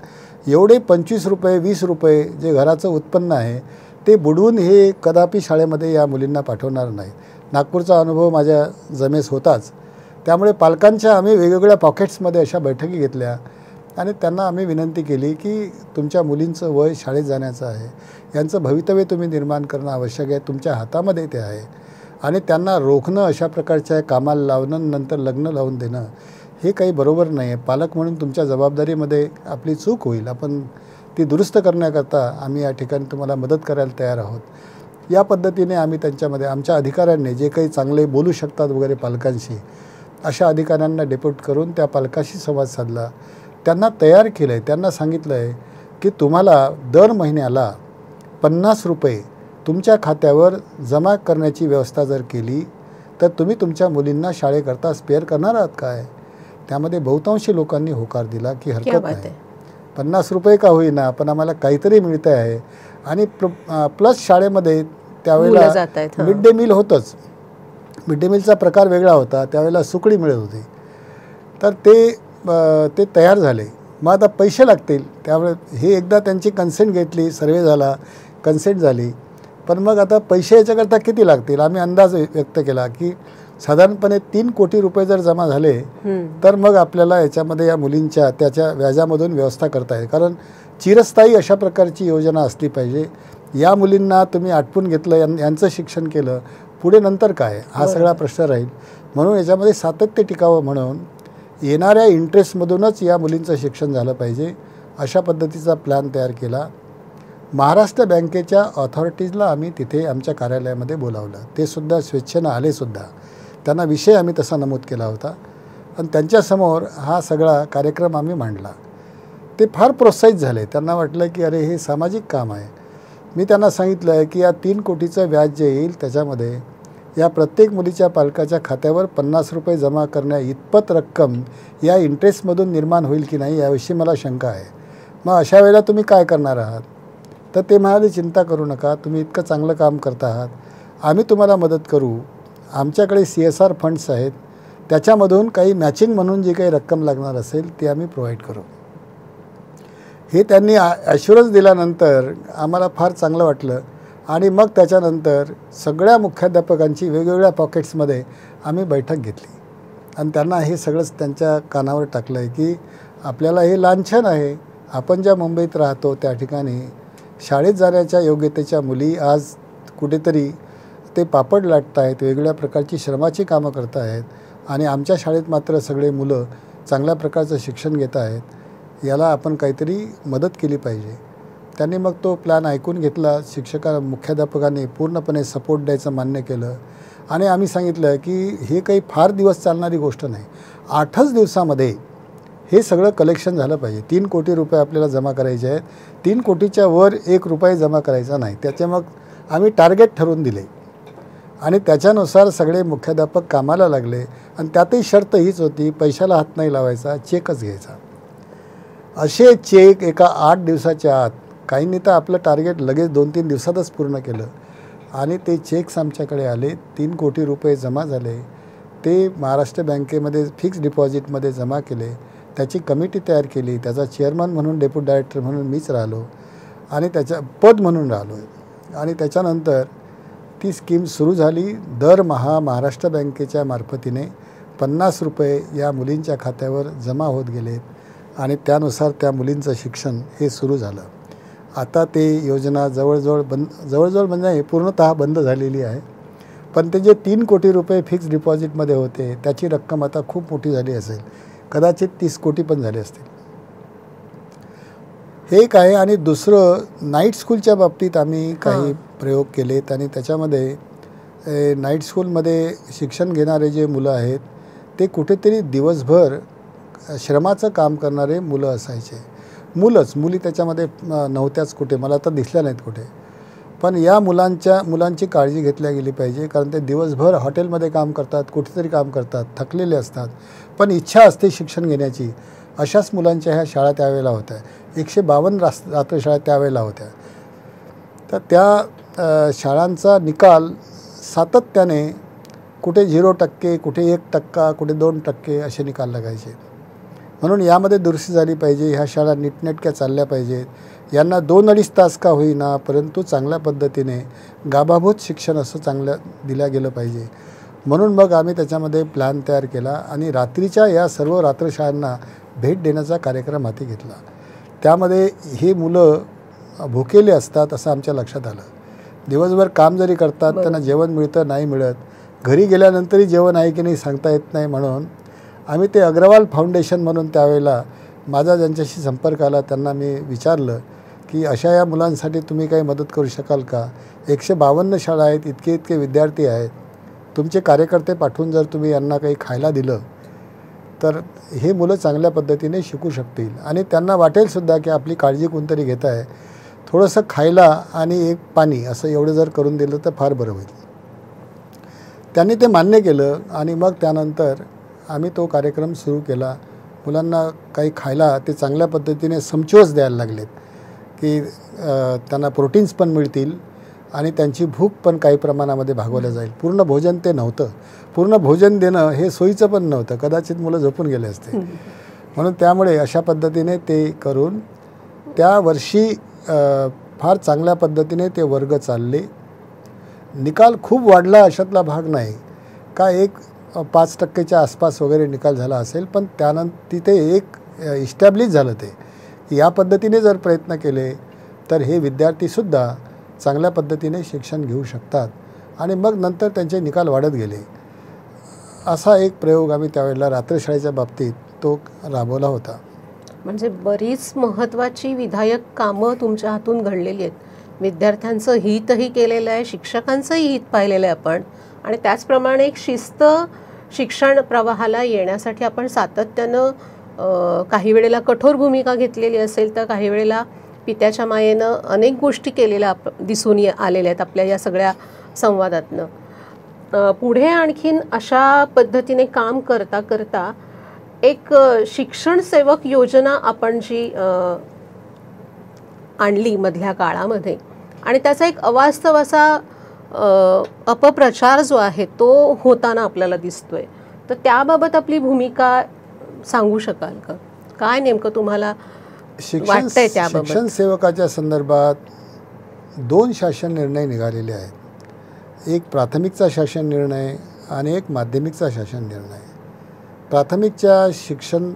एवढे 25 रुपये 20 रुपये जे घराचं उत्पन्न आहे ते बुडवून हे कदापि शाळेमध्ये या मुलींना पाठवणार नाही. नागपूरचा अनुभव माझ्या जमेस होताच. त्यामुळे पालकांच्या आम्ही वेगवेगळ्या पॉकेट्समध्ये अशा बैठकी घेतल्या आणि त्यांना आम्ही विनंती केली की तुमच्या मुलींचं वय शाळेत जाण्याचं आहे, यांचं भवितव्य तुम्ही निर्माण करणं आवश्यक आहे, तुमच्या हातामध्ये ते आहे. आणि त्यांना रोखणं, अशा प्रकारच्या कामाला लावणं, नंतर लग्न लावून देणं हे काही बरोबर नाही आहे. पालक म्हणून तुमच्या जबाबदारीमध्ये आपली चूक होईल, आपण ती दुरुस्त करण्याकरता आम्ही या ठिकाणी तुम्हाला मदत करायला तयार आहोत. या पद्धतीने आम्ही त्यांच्यामध्ये आमच्या अधिकाऱ्यांनी जे काही चांगले बोलू शकतात वगैरे पालकांशी, अशा अधिकाऱ्यांना डेप्यूट करून त्या पालकाशी संवाद साधला. त्यांना तयार केलं आहे. त्यांना सांगितलं आहे की तुम्हाला दर महिन्याला 50 रुपये तुमच्या खात्यावर जमा करण्याची व्यवस्था जर केली तर तुम्ही तुमच्या मुलींना शाळेकरता स्पेअर करणार आहात काय. त्यामध्ये बहुतांशी लोकांनी होकार दिला की हरकत नाही, 50 रुपये का होईना पण आम्हाला काहीतरी मिळतं आहे. आणि प्लस शाळेमध्ये त्यावेळेला मिड डे मील होतंच. मिड डे मीलचा प्रकार वेगळा होता. त्यावेळेला सुकडी मिळत होती. तर ते तयार झाले मग आता पैसे लागतील, त्यामुळे हे एकदा त्यांची कन्सेंट घेतली, सर्वे झाला, कन्सेंट झाली, पण मग आता पैसे याच्याकरता किती लागतील. आम्ही अंदाज व्यक्त केला की साधारणपणे 3 कोटी रुपये जर जमा झाले तर मग आपल्याला याच्यामध्ये या मुलींच्या त्याच्या व्याजामधून व्यवस्था करता येईल. कारण चिरस्थायी अशा प्रकारची योजना असली पाहिजे. या मुलींना तुम्ही आटपून घेतलं, यांचं शिक्षण केलं, पुढे नंतर काय, हा सगळा प्रश्न राहील. म्हणून याच्यामध्ये सातत्य टिकावं म्हणून येणाऱ्या इंटरेस्टमधूनच या मुलींचं शिक्षण झालं पाहिजे, अशा पद्धतीचा प्लॅन तयार केला. महाराष्ट्र बँकेच्या ऑथॉरिटीजला आम्ही तिथे आमच्या कार्यालयामध्ये बोलावलं. ते सुद्धा स्वेच्छेनं आले सुद्धा. त्यांना विषय आम्ही तसा नमूद केला होता आणि त्यांच्यासमोर हा सगळा कार्यक्रम आम्ही मांडला. ते फार प्रोत्साहित झाले. त्यांना वाटलं की अरे हे सामाजिक काम आहे. मी त्यांना सांगितलं आहे की या 3 कोटीचं व्याज जे येईल त्याच्यामध्ये या प्रत्येक मुलीच्या पालकाच्या खात्यावर 50 रुपये जमा करण्या इतपत रक्कम या इंटरेस्टमधून निर्माण होईल की नाही याविषयी मला शंका आहे. मग अशा वेळेला तुम्ही काय करणार आहात. तर ते म्हणाले चिंता करू नका, तुम्ही इतकं चांगलं काम करत आहात, आम्ही तुम्हाला मदत करू. आमच्याकडे CSR फंड्स आहेत, त्याच्यामधून काही मॅचिंग म्हणून जी काही रक्कम लागणार असेल ती आम्ही प्रोव्हाइड करू. हे त्यांनी ॲश्युरन्स दिल्यानंतर आम्हाला फार चांगलं वाटलं आणि मग त्याच्यानंतर सगळ्या मुख्याध्यापकांची वेगवेगळ्या पॉकेट्समध्ये आम्ही बैठक घेतली आणि त्यांना हे सगळंच त्यांच्या कानावर टाकलं आहे की आपल्याला हे लांछन आहे. आपण ज्या मुंबईत राहतो त्या ठिकाणी शाळेत जाण्याच्या योग्यतेच्या मुली आज कुठेतरी ते पापड लाटत आहेत, वेगवेगळ्या प्रकारची श्रमाची कामं करत आहेत आणि आमच्या शाळेत मात्र सगळे मुलं चांगल्या प्रकारचं शिक्षण घेत आहेत. याला आपण काहीतरी मदत केली पाहिजे. त्यांनी मग तो प्लॅन ऐकून घेतला. मुख्याध्यापकांनी पूर्णपणे सपोर्ट द्यायचं मान्य केलं आणि आम्ही सांगितलं की हे काही फार दिवस चालणारी गोष्ट नाही, 8च दिवसामध्ये हे सगळं कलेक्शन झालं पाहिजे. 3 कोटी रुपये आपल्याला जमा करायचे आहेत. 3 कोटीच्या वर 1 रुपया जमा करायचा नाही. त्याचे मग आम्ही टार्गेट ठरवून दिले आणि त्याच्यानुसार सगळे मुख्याध्यापक कामाला लागले आणि त्यातही शर्त हीच होती, पैशाला हात नाही लावायचा, चेकच घ्यायचा. असे चेक एका 8 दिवसाच्या आत, काहींनी तर आपलं टार्गेट लगेच 2-3 दिवसातच पूर्ण केलं आणि ते चेक्स आमच्याकडे आले. 3 कोटी रुपये जमा झाले. ते महाराष्ट्र बँकेमध्ये फिक्स डिपॉझिटमध्ये जमा केले. त्याची कमिटी तयार केली. त्याचा चेअरमन म्हणून, डेप्युटी डायरेक्टर म्हणून मीच राहिलो आणि त्याच्या पद म्हणून राहिलो आणि त्याच्यानंतर ती स्कीम सुरू झाली. दरमहा महाराष्ट्र बँकेच्या मार्फतीने 50 रुपये या मुलींच्या खात्यावर जमा होत गेलेत आणि त्यानुसार त्या मुलींचं शिक्षण हे सुरू झालं. आता ते योजना जवळजवळ म्हणजे पूर्णतः बंद झालेली आहे. पण ते जे 3 कोटी रुपये फिक्स डिपॉझिटमध्ये होते त्याची रक्कम आता खूप मोठी झाली असेल, कदाचित 30 कोटी पण झाले असतील. हे एक आहे. आणि दुसरं, नाईट स्कूलच्या बाबतीत आम्ही काही प्रयोग केलेत आणि त्याच्यामध्ये नाईट स्कूलमध्ये शिक्षण घेणारे जे मुलं आहेत ते कुठेतरी दिवसभर श्रमाचं काम करणारे मुलं असायचे. मुली त्याच्यामध्ये नव्हत्याच कुठे, मला तर दिसल्या नाहीत कुठे. पण या मुलांची काळजी घेतल्या गेली पाहिजे, कारण ते दिवसभर हॉटेलमध्ये काम करतात, कुठेतरी काम करतात, थकलेले असतात, पण इच्छा असते शिक्षण घेण्याची. अशाच मुलांच्या ह्या शाळा त्यावेळेला होत्या. 152 रात्रशाळा त्यावेळेला होत्या. तर त्या शाळांचा निकाल सातत्याने कुठे 0%, कुठे 1%, कुठे 2% असे निकाल लागायचे. म्हणून यामध्ये दुरुस्ती झाली पाहिजे. ह्या शाळा नीटनेटक्या चालल्या पाहिजेत. यांना 2-2.5 तास का होईना, परंतु चांगल्या पद्धतीने गाभाभूत शिक्षण असं चांगलं दिलं गेलं पाहिजे. म्हणून मग आम्ही त्याच्यामध्ये प्लॅन तयार केला आणि रात्रीच्या या सर्व रात्रशाळांना भेट देण्याचा कार्यक्रम हाती घेतला. त्यामध्ये हे मुलं भुकेले असतात असं आमच्या लक्षात आलं. दिवसभर काम जरी करतात, त्यांना जेवण मिळतं नाही मिळत, घरी गेल्यानंतरही जेवण आहे की नाही सांगता येत नाही. म्हणून आम्ही ते अग्रवाल फाउंडेशन म्हणून त्यावेळेला माझा ज्यांच्याशी संपर्क आला त्यांना मी विचारलं की अशा या मुलांसाठी तुम्ही काही मदत करू शकाल का. 152 शाळा आहेत, इतके विद्यार्थी आहेत, तुमचे कार्यकर्ते पाठवून जर तुम्ही यांना काही खायला दिलं तर हे मुलं चांगल्या पद्धतीने शिकू शकतील आणि त्यांना वाटेलसुद्धा की आपली काळजी कोणतरी घेत आहे. थोडंसं खायला आणि एक पाणी असं एवढं जर करून दिलं तर फार बरं होईल. त्यांनी ते मान्य केलं आणि मग त्यानंतर आम्ही तो कार्यक्रम सुरू केला. मुलांना काही खायला ते चांगल्या पद्धतीने समचोस द्यायला लागलेत की त्यांना प्रोटीन्स पण मिळतील आणि त्यांची भूक पण काही प्रमाणामध्ये भागवल्या जाईल. पूर्ण भोजन ते नव्हतं. पूर्ण भोजन देणं हे सोयीचं पण नव्हतं. कदाचित मुलं झोपून गेले असते. म्हणून त्यामुळे अशा पद्धतीने ते करून त्या वर्षी फार चांगल्या पद्धतीने ते वर्ग चालले. निकाल खूप वाढला अशातला भाग नाही का, एक 5% आसपास वगैरे निकाल झाला असेल, पण त्यानंतर तिथे एक इस्टॅब्लिश झालं ते की या पद्धतीने जर प्रयत्न केले तर हे विद्यार्थीसुद्धा चांगल्या पद्धतीने शिक्षण घेऊ शकतात. आणि मग नंतर त्यांचे निकाल वाढत गेले. असा एक प्रयोग आम्ही त्यावेळेला रात्रशाळेच्या बाबतीत तो राबवला होता. म्हणजे बरीच महत्त्वाची विधायक कामं तुमच्या हातून घडलेली आहेत. विद्यार्थ्यांचं हितही केलेलं आहे, शिक्षकांचंही हित पाहिलेलं आहे आपण, आणि त्याचप्रमाणे एक शिस्त शिक्षण प्रवाहाला येण्यासाठी आपण सातत्यानं काही वेळेला कठोर भूमिका घेतलेली असेल तर काही वेळेला पित्याच्या मायेनं अनेक गोष्टी केलेल्या दिसून आलेल्या आहेत आपल्या या सगळ्या संवादातनं. पुढे आणखीन अशा पद्धतीने काम करता करता एक शिक्षण सेवक योजना आपण जी आणली मधल्या काळामध्ये, आणि त्याचा एक अवास्तव असा अपप्रचार जो आहे तो होताना आपल्याला दिसतोय, तर त्याबाबत आपली भूमिका सांगू शकाल का? काय नेमकं तुम्हाला वाटतंय त्याबाबत? शिक्षण सेवकाच्या संदर्भात 2 शासन निर्णय निघालेले आहेत. एक प्राथमिकचा शासन निर्णय आणि एक माध्यमिकचा शासन निर्णय. प्राथमिकच्या शिक्षण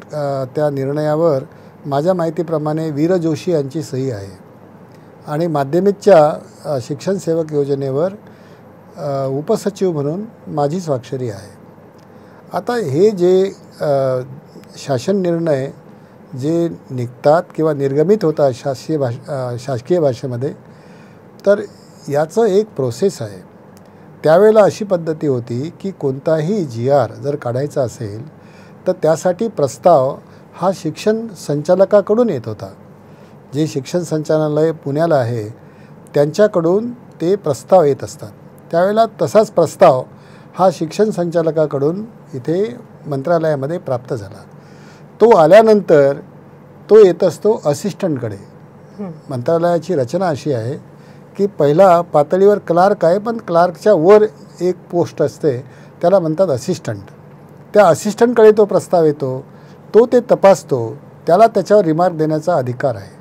त्या निर्णयावर माझ्या माहितीप्रमाणे वीर जोशी यांची सही आहे आणि माध्यमिकच्या शिक्षण सेवक योजनेवर उपसचिव म्हणून माझी स्वाक्षरी आहे. आता हे जे शासन निर्णय जे निघतात किंवा निर्गमित होतात शासकीय भाषेमध्ये, तर याचं एक प्रोसेस आहे. त्यावेळेला अशी पद्धती होती की कोणताही GR जर काढायचा असेल तर त्यासाठी प्रस्ताव हा शिक्षण संचालकाकडून येत होता. जे शिक्षण संचालनालय पुण्याला आहे त्यांच्याकडून ते प्रस्ताव येत असतात. त्यावेळेला तसाच प्रस्ताव हा शिक्षण संचालकाकडून इथे मंत्रालयामध्ये प्राप्त झाला. तो आल्यानंतर तो येत असतो असिस्टंटकडे. मंत्रालयाची रचना अशी आहे की पहिला पातळीवर क्लार्क आहे, पण क्लार्कच्या वर एक पोस्ट असते त्याला म्हणतात असिस्टंट. त्या असिस्टंटकडे तो प्रस्ताव येतो, तो ते तपासतो, त्याला त्याच्यावर रिमार्क देण्याचा अधिकार आहे,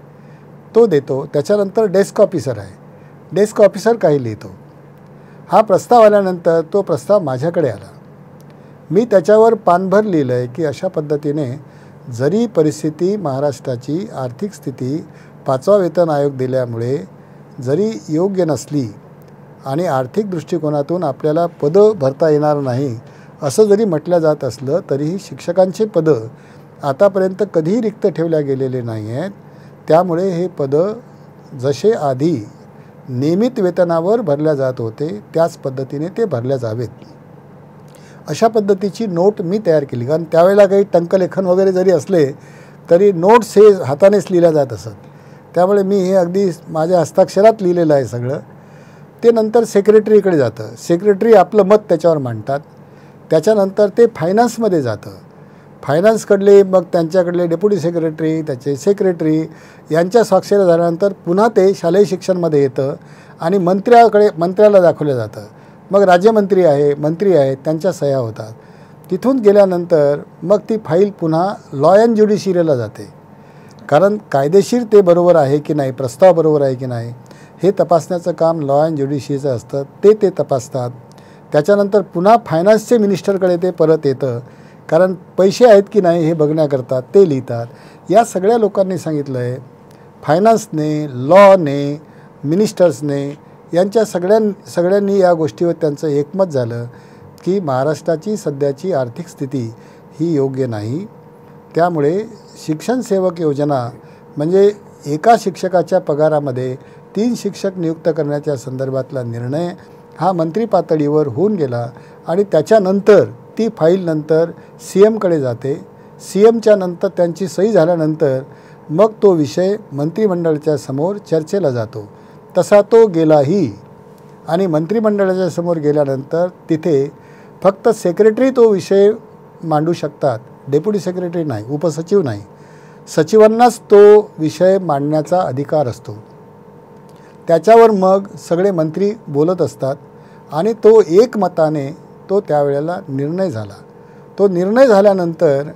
तो देतो. त्याच्यानंतर डेस्क ऑफिसर आहे, डेस्क ऑफिसर काही लिहितो. हा प्रस्ताव आल्यानंतर तो प्रस्ताव माझ्याकडे आला. मी त्याच्यावर पानभर लिहिलं आहे की अशा पद्धतीने जरी परिस्थिती महाराष्ट्राची आर्थिक स्थिती 5वा वेतन आयोग दिल्यामुळे जरी योग्य नसली आणि आर्थिक दृष्टिकोनातून आपल्याला पदं भरता येणार नाही असं जरी म्हटलं जात असलं तरीही शिक्षकांचे पदं आतापर्यंत कधीही रिक्त ठेवल्या गेलेले नाही आहेत. त्यामुळे हे पदं जसे आधी नियमित वेतनावर भरल्या जात होते त्याच पद्धतीने ते भरल्या जावेत अशा पद्धतीची नोट मी तयार केली. कारण त्यावेळेला काही टंकलेखन वगैरे जरी असले तरी नोट्स हे हातानेच लिहिल्या जात असत. त्यामुळे मी हे अगदी माझ्या हस्ताक्षरात लिहिलेलं आहे सगळं. ते नंतर सेक्रेटरीकडे जातं, सेक्रेटरी आपलं मत त्याच्यावर मांडतात. त्याच्यानंतर ते फायनान्समध्ये जातं, फायनान्सकडले मग त्यांच्याकडले डेप्युटी सेक्रेटरी, त्याचे सेक्रेटरी यांच्या स्वाक्षऱ्या झाल्यानंतर पुन्हा ते शालेय शिक्षणमध्ये येतं आणि मंत्र्याला दाखवलं जातं. मग राज्यमंत्री आहे, मंत्री आहेत, त्यांच्या सह्या होतात. तिथून गेल्यानंतर मग ती फाईल पुन्हा लॉ अँड ज्युडिशियरीला जाते. कारण कायदेशीर ते बरोबर आहे की नाही, प्रस्ताव बरोबर आहे की नाही हे तपासण्याचं काम लॉ अँड ज्युडिशियरीचं असतं, ते तपासतात. त्याच्यानंतर पुन्हा फायनान्सचे मिनिस्टरकडे ते परत येतं, कारण पैसे आहेत की नाही हे बघण्याकरता ते लिहितात. या सगळ्या लोकांनी सांगितलं आहे, फायनान्सने, लॉने, मिनिस्टर्सने यांच्या सगळ्यांनी या गोष्टीवर त्यांचं एकमत झालं की महाराष्ट्राची सध्याची आर्थिक स्थिती ही योग्य नाही. त्यामुळे शिक्षण सेवक योजना म्हणजे एका शिक्षकाच्या पगारामध्ये 3 शिक्षक नियुक्त करण्याच्या संदर्भातला निर्णय हा मंत्री पातळीवर होऊन गेला आणि त्याच्यानंतर ती फाईल नंतर CMकडे जाते. CMच्या नंतर त्यांची सही झाल्यानंतर मग तो विषय मंत्रिमंडळाच्या समोर चर्चेला जातो. तसा तो गेलाही आणि मंत्रिमंडळाच्या समोर गेल्यानंतर तिथे फक्त सेक्रेटरी तो विषय मांडू शकतात, डेप्युटी सेक्रेटरी नाही, उपसचिव नाही. सचिवांनाच तो विषय मांडण्याचा अधिकार असतो. त्याच्यावर मग सगळे मंत्री बोलत असतात आणि तो एकमताने तो त्यावेळेला निर्णय झाला. तो निर्णय झाल्यानंतर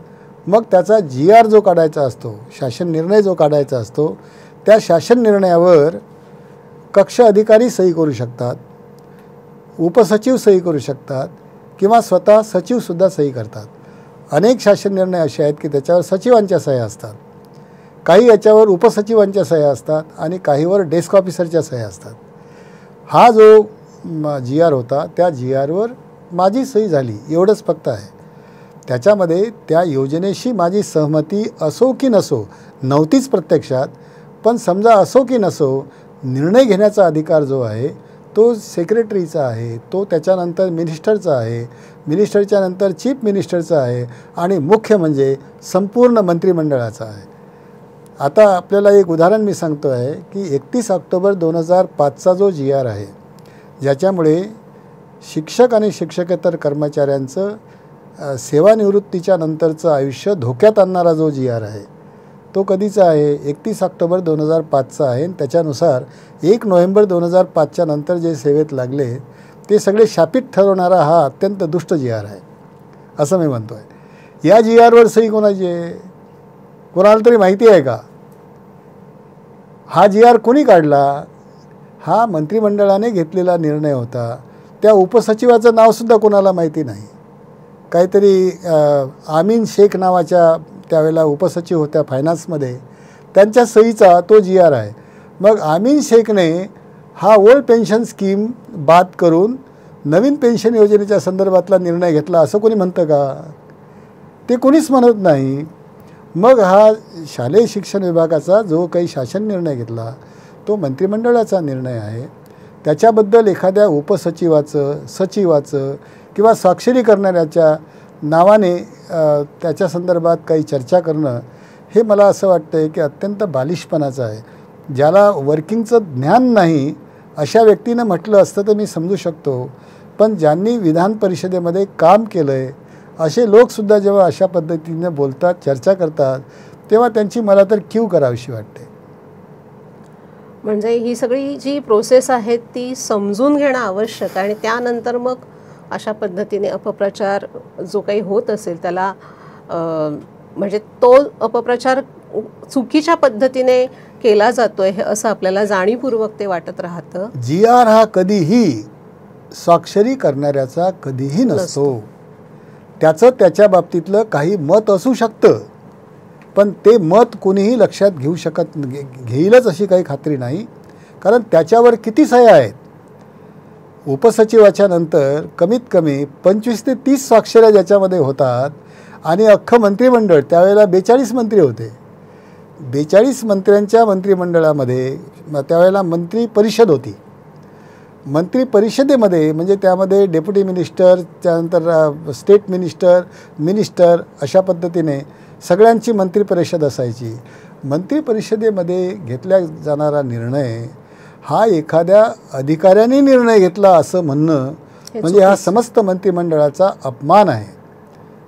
मग त्याचा GR जो काढायचा असतो, शासन निर्णय जो काढायचा असतो, त्या शासन निर्णयावर कक्ष अधिकारी सही करू शकतात, उपसचिव सही करू शकतात किंवा स्वतः सचिवसुद्धा सही करतात. अनेक शासन निर्णय असे आहेत की त्याच्यावर सचिवांच्या सह्या असतात, काही याच्यावर उपसचिवांच्या सह्या असतात आणि काहीवर डेस्क ऑफिसरच्या सह्या असतात. हा जो GR होता त्या GRवर माझी सही झाली, एवढंच फक्त आहे. त्याच्यामध्ये त्या योजनेशी माझी सहमती असो की नसो, नव्हतीच प्रत्यक्षात, पण समजा असो की नसो, निर्णय घेण्याचा अधिकार जो आहे तो सेक्रेटरीचा आहे, तो त्याच्यानंतर मिनिस्टरचा आहे, मिनिस्टरच्या नंतर चीफ मिनिस्टरचा आहे आणि मुख्य म्हणजे संपूर्ण मंत्रिमंडळाचा आहे. आता आपल्याला एक उदाहरण मी सांगतो आहे की 31 ऑक्टोबर 2005चा जो GR आहे, ज्याच्यामुळे शिक्षक आणि शिक्षकेतर कर्मचाऱ्यांचं सेवानिवृत्तीच्या नंतरचं आयुष्य धोक्यात आणणारा जो GR आहे तो कधीचा आहे? 31 ऑक्टोबर 2005चा आहे. त्याच्यानुसार 1 नोव्हेंबर 2005च्या नंतर जे सेवेत लागले ते सगळे शापित ठरवणारा हा अत्यंत दुष्ट GR आहे असं मी म्हणतो आहे. या GRवर सही कोणाची आहे? कोणाला तरी माहिती आहे का? हा GR कोणी काढला? हा मंत्रिमंडळाने घेतलेला निर्णय होता. त्या उपसचिवाचं नावसुद्धा कोणाला माहिती नाही. काहीतरी आमीन शेख नावाच्या त्यावेळेला उपसचिव होत्या फायनान्समध्ये, त्यांच्या सहीचा तो GR आहे. मग आमीन शेखने हा ओल्ड पेन्शन स्कीम बाद करून नवीन पेन्शन योजनेच्या संदर्भातला निर्णय घेतला असं कोणी म्हणतं का? ते कोणीच म्हणत नाही. मग हा शालेय शिक्षण विभागाचा जो काही शासन निर्णय घेतला तो मंत्रिमंडळाचा निर्णय आहे. त्याच्याबद्दल एखाद्या उपसचिवाचं, सचिवाचं किंवा स्वाक्षरी करणाऱ्याच्या नावाने त्याच्या संदर्भात काही चर्चा करणं हे मला असं वाटतं आहे की अत्यंत बालिशपणाचं आहे. ज्याला वर्किंगचं ज्ञान नाही अशा व्यक्तीनं म्हटलं असतं तर मी समजू शकतो, पण ज्यांनी विधान परिषदेमध्ये काम केलं आहे असे लोकसुद्धा जेव्हा अशा पद्धतीने बोलतात, चर्चा करतात, तेव्हा त्यांची मला तर कीव करावीशी वाटते. म्हणजे ही सगळी जी प्रोसेस आहे ती समजून घेणं आवश्यक आणि त्यानंतर मग अशा पद्धतीने अपप्रचार जो काही होत असेल त्याला म्हणजे तो अपप्रचार चुकीच्या पद्धतीने केला जातोय हे असं आपल्याला जाणीवपूर्वक ते वाटत राहतं. GR हा कधीही स्वाक्षरी करणाऱ्याचा कधीही नसतो. त्याचं त्याच्या बाबतीतलं काही मत असू शकतं, पण ते मत कोणीही लक्षात घेईलच अशी काही खात्री नाही. कारण त्याच्यावर किती सह्या आहेत? उपसचिवाच्या नंतर कमीत कमी 25 ते 30 स्वाक्षऱ्या ज्याच्यामध्ये होतात आणि अख्खं मंत्रिमंडळ, त्यावेळेला 42 मंत्री होते. 42 मंत्र्यांच्या मंत्रिमंडळामध्ये त्यावेळेला मंत्री परिषद होती. मंत्री परिषदेमध्ये म्हणजे त्यामध्ये डेप्युटी मिनिस्टर, त्यानंतर स्टेट मिनिस्टर अशा पद्धतीने सगळ्यांची मंत्री परिषद असायची. मंत्री परिषदेमध्ये घेतला जाणारा निर्णय हा एखाद्या अधिकाऱ्याने निर्णय घेतला असं म्हणणं म्हणजे हा समस्त मंत्रिमंडळाचा अपमान आहे.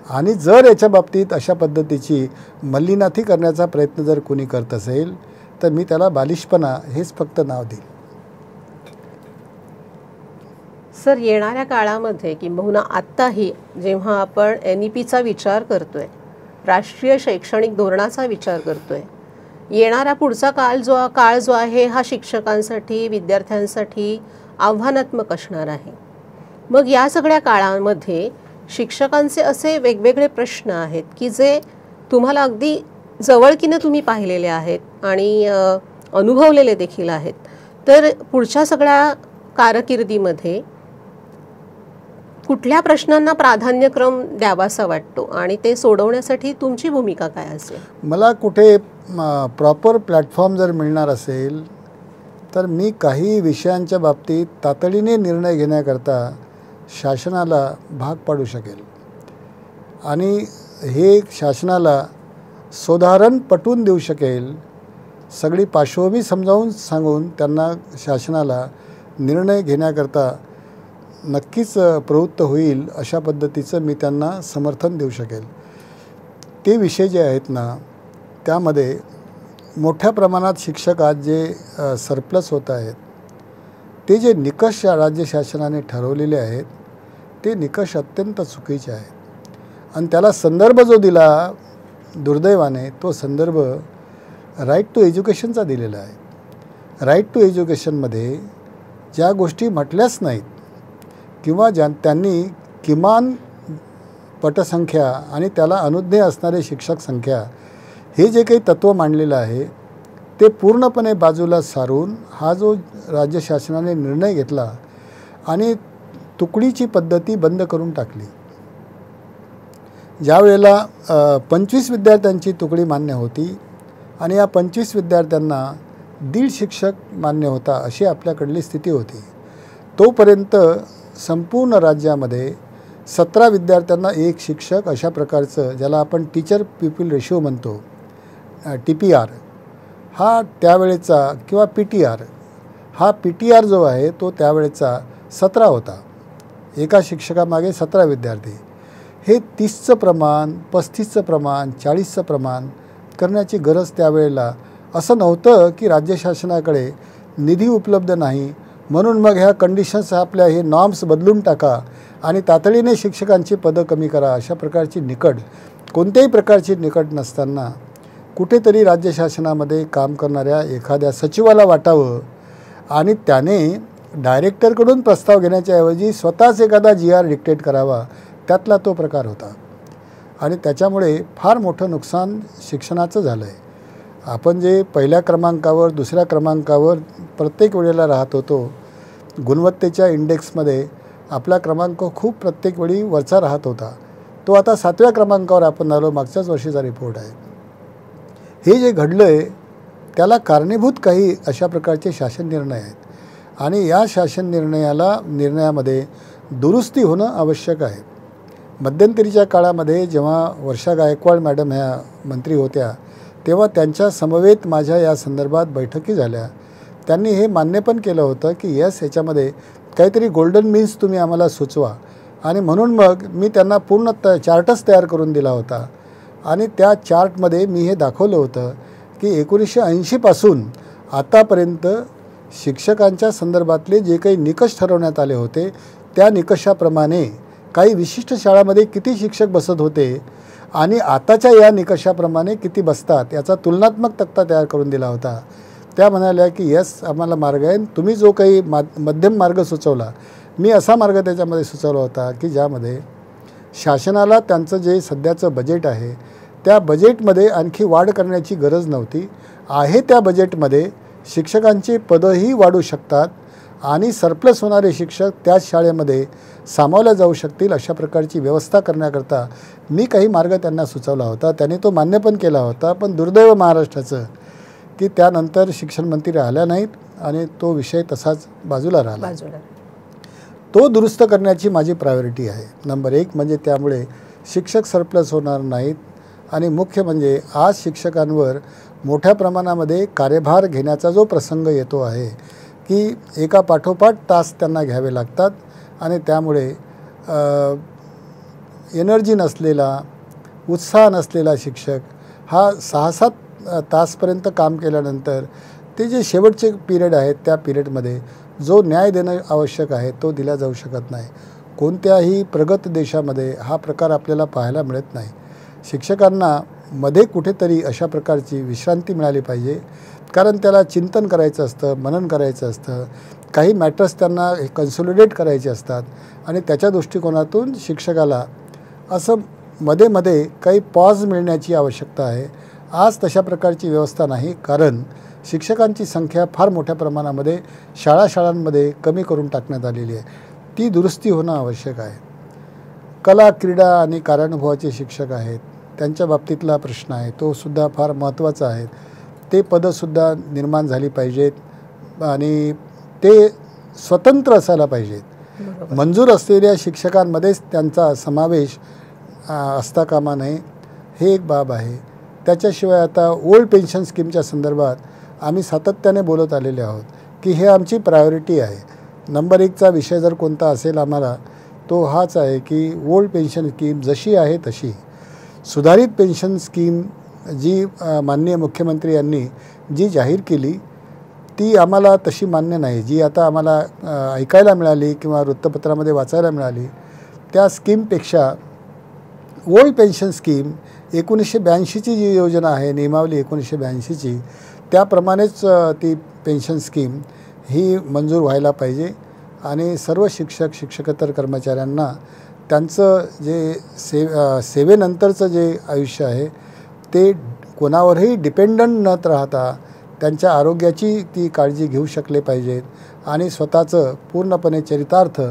आणि जर याच्या बाबतीत अशा पद्धतीची मल्लीनाथी करण्याचा प्रयत्न जर कोणी करत असेल तर मी त्याला बालिशपणा हेच फक्त नाव देईल. सर, येणाऱ्या काळामध्ये किंबहुना आत्ताही जेव्हा आपण NEPचा विचार करतोय, राष्ट्रीय शैक्षणिक धोरणाचा विचार करतोय, येणारा पुढचा काळ जो आहे हा शिक्षकांसाठी, विद्यार्थ्यांसाठी आव्हानात्मक असणार आहे. मग या सगळ्या काळामध्ये शिक्षकांचे असे वेगवेगळे प्रश्न आहेत की जे तुम्हाला अगदी जवळकीने तुम्ही पाहिलेले आहेत आणि अनुभवलेले देखील आहेत. तर पुढच्या सगळ्या कारकिर्दीमध्ये कुठल्या प्रश्नांना प्राधान्यक्रम द्यावासा वाटतो आणि ते सोडवण्यासाठी तुमची भूमिका काय असेल? मला कुठे प्रॉपर प्लॅटफॉर्म जर मिळणार असेल तर मी काही विषयांच्या बाबतीत तातडीने निर्णय घेण्याकरता शासनाला भाग पाडू शकेल आणि हे शासनाला सोदाहरण पटवून देऊ शकेल. सगळी पार्श्वभूमी समजावून सांगून त्यांना शासनाला निर्णय घेण्याकरता नक्कीच प्रवृत्त होईल अशा पद्धतीचं मी त्यांना समर्थन देऊ शकेल. ते विषय जे आहेत ना त्यामध्ये मोठ्या प्रमाणात शिक्षक आज जे सरप्लस होत आहेत ते जे निकष राज्य शासनाने ठरवलेले आहेत ते निकष अत्यंत चुकीचे आहेत. आणि त्याला संदर्भ जो दिला दुर्दैवाने तो संदर्भ राईट टू एज्युकेशनचा दिलेला आहे. राईट टू एज्युकेशनमध्ये ज्या गोष्टी म्हटल्याच नाहीत किंवा त्यांनी किमान पटसंख्या आणि त्याला अनुज्ञेय असणारे शिक्षक संख्या हे जे काही तत्त्व मांडलेलं आहे ते पूर्णपणे बाजूला सारून हा जो राज्य शासनाने निर्णय घेतला आणि तुकडीची पद्धती बंद करून टाकली. ज्या वेळेला 25 विद्यार्थ्यांची तुकडी मान्य होती आणि या 25 विद्यार्थ्यांना 1.5 शिक्षक मान्य होता अशी आपल्याकडली स्थिती होती. तोपर्यंत संपूर्ण राज्यामध्ये 17 विद्यार्थ्यांना 1 शिक्षक अशा प्रकारचं ज्याला आपण टीचर पीपल रेशिओ म्हणतो TPR हा त्यावेळेचा किंवा PTR हा PTR जो आहे तो त्यावेळेचा 17 होता. एका शिक्षकामागे 17 विद्यार्थी. हे 30चं प्रमाण 35चं प्रमाण 40चं प्रमाण करण्याची गरज त्यावेळेला असं नव्हतं की राज्य शासनाकडे निधी उपलब्ध नाही म्हणून मग ह्या कंडिशन्स आपल्या हे नॉर्म्स बदलून टाका आणि तातडीने शिक्षकांची पदं कमी करा अशा प्रकारची निकड कोणत्याही प्रकारची निकड नसताना कुठेतरी राज्य शासनामध्ये काम करणाऱ्या एखाद्या सचिवाला वाटावं आणि त्याने डायरेक्टरकडून प्रस्ताव घेण्याच्या ऐवजी स्वतःच एखादा GR डिक्टेट करावा त्यातला तो प्रकार होता. आणि त्याच्यामुळे फार मोठं नुकसान शिक्षणाचं झालं आहे. आपण जे पहिल्या क्रमांकावर दुसऱ्या क्रमांकावर प्रत्येक वेळेला राहत होतो गुणवत्तेच्या इंडेक्समध्ये आपला क्रमांक खूप प्रत्येक वेळी वरचा राहत होता तो आता 7व्या क्रमांकावर आपण आलो. मागच्याच वर्षीचा रिपोर्ट आहे. हे जे घडलं आहे त्याला कारणीभूत काही अशा प्रकारचे शासन निर्णय आहेत आणि या शासन निर्णयामध्ये दुरुस्ती होणं आवश्यक आहे. मध्यंतरीच्या काळामध्ये जेव्हा वर्षा गायकवाड मॅडम ह्या मंत्री होत्या तेव्हा त्यांच्या समवेत माझ्या या संदर्भात बैठकी झाल्या. त्यांनी हे मान्य पण केलं होतं की यस ह्याच्यामध्ये काहीतरी गोल्डन मीन्स तुम्ही आम्हाला सुचवा आणि म्हणून मग मी त्यांना पूर्ण चार्टच तयार करून दिला होता आणि त्या चार्टमध्ये मी हे दाखवलं होतं की 1980 पासून आतापर्यंत शिक्षकांच्या संदर्भातले जे काही निकष ठरवण्यात आले होते त्या निकषाप्रमाणे काही विशिष्ट शाळांमध्ये किती शिक्षक बसत होते आणि आताच्या या निकषाप्रमाणे किती बसतात याचा तुलनात्मक तक्ता तयार करून दिला होता. त्या म्हणाल्या की यस आम्हाला मार्ग आहे. तुम्ही जो काही मध्यम मार्ग सुचवला मी असा मार्ग त्याच्यामध्ये सुचवला होता की ज्यामध्ये शासनाला त्यांचं जे सध्याचं बजेट आहे त्या बजेटमध्ये आणखी वाढ करण्याची गरज नव्हती. आहे त्या बजेटमध्ये शिक्षकांची पदंही वाढू शकतात आणि सरप्लस होणारे शिक्षक त्याच शाळेमध्ये सामावल्या जाऊ शकतील अशा प्रकारची व्यवस्था करण्याकरता मी काही मार्ग त्यांना सुचवला होता. त्यांनी तो मान्य पण केला होता. पण दुर्दैव महाराष्ट्राचं की त्यानंतर शिक्षण मंत्री राहिल्या नाहीत आणि तो विषय तसाच बाजूला राहिला. तो दुरुस्त करण्याची माझी प्रायोरिटी आहे. नंबर 1 म्हणजे त्यामुळे शिक्षक सरप्लस होणार नाहीत आणि मुख्य म्हणजे आज शिक्षकांवर मोठ्या प्रमाणामध्ये कार्यभार घेण्याचा जो प्रसंग येतो आहे की एका पाठोपाठ तास त्यांना घ्यावे लागतात आणि त्यामुळे एनर्जी नसलेला उत्साह नसलेला शिक्षक हा 6-7 तासपर्यंत काम केल्यानंतर ते जे शेवटचे पिरियड आहेत त्या पिरियडमध्ये जो न्याय देणं आवश्यक आहे तो दिला जाऊ शकत नाही. कोणत्याही प्रगत देशामध्ये हा प्रकार आपल्याला पाहायला मिळत नाही. शिक्षकांना मध्ये कुठेतरी अशा प्रकारची विश्रांती मिळाली पाहिजे कारण त्याला चिंतन करायचं असतं मनन करायचं असतं काही मॅटर्स त्यांना कन्सोलिडेट करायचे असतात आणि त्याच्या दृष्टिकोनातून शिक्षकाला असं मध्ये काही पॉज मिळण्याची आवश्यकता आहे. आज तशा प्रकारची व्यवस्था नाही कारण शिक्षकांची संख्या फार मोठ्या प्रमाणामध्ये शाळांमध्ये कमी करून टाकण्यात आलेली आहे. ती दुरुस्ती होणं आवश्यक आहे. कला क्रीडा आणि कार्यानुभवाचे शिक्षक आहेत त्यांच्या बाबतीतला प्रश्न आहे तो सुद्धा फार महत्त्वाचा आहे. ते पदंसुद्धा निर्माण झाली पाहिजेत आणि ते स्वतंत्र असायला पाहिजेत. मंजूर असलेल्या शिक्षकांमध्येच त्यांचा समावेश असता कामा नये हे एक बाब आहे. त्याच्याशिवाय आता ओल्ड पेन्शन स्कीमच्या संदर्भात आम्ही सातत्याने बोलत आलेले आहोत की हे आमची प्रायोरिटी आहे. नंबर 1चा विषय जर कोणता असेल आम्हाला तो हाच आहे की ओल्ड पेन्शन स्कीम जशी आहे तशी सुधारित पेन्शन स्कीम जी माननीय मुख्यमंत्री यांनी जी जाहीर केली ती आम्हाला तशी मान्य नाही. जी आता आम्हाला ऐकायला मिळाली किंवा वृत्तपत्रामध्ये वाचायला मिळाली त्या स्कीमपेक्षा ओल्ड पेन्शन स्कीम 1982ची जी योजना आहे, नियमावली 1982ची, त्याप्रमाणेच ती पेन्शन स्कीम ही मंजूर व्हायला पाहिजे आणि सर्व शिक्षक शिक्षकेतर कर्मचाऱ्यांना त्यांचं जे सेवेनंतरचं जे आयुष्य आहे ते कोणावरही डिपेंडंट न राहता त्यांच्या आरोग्याची ती काळजी घेऊ शकले पाहिजेत आणि स्वतःचं पूर्णपणे चरितार्थ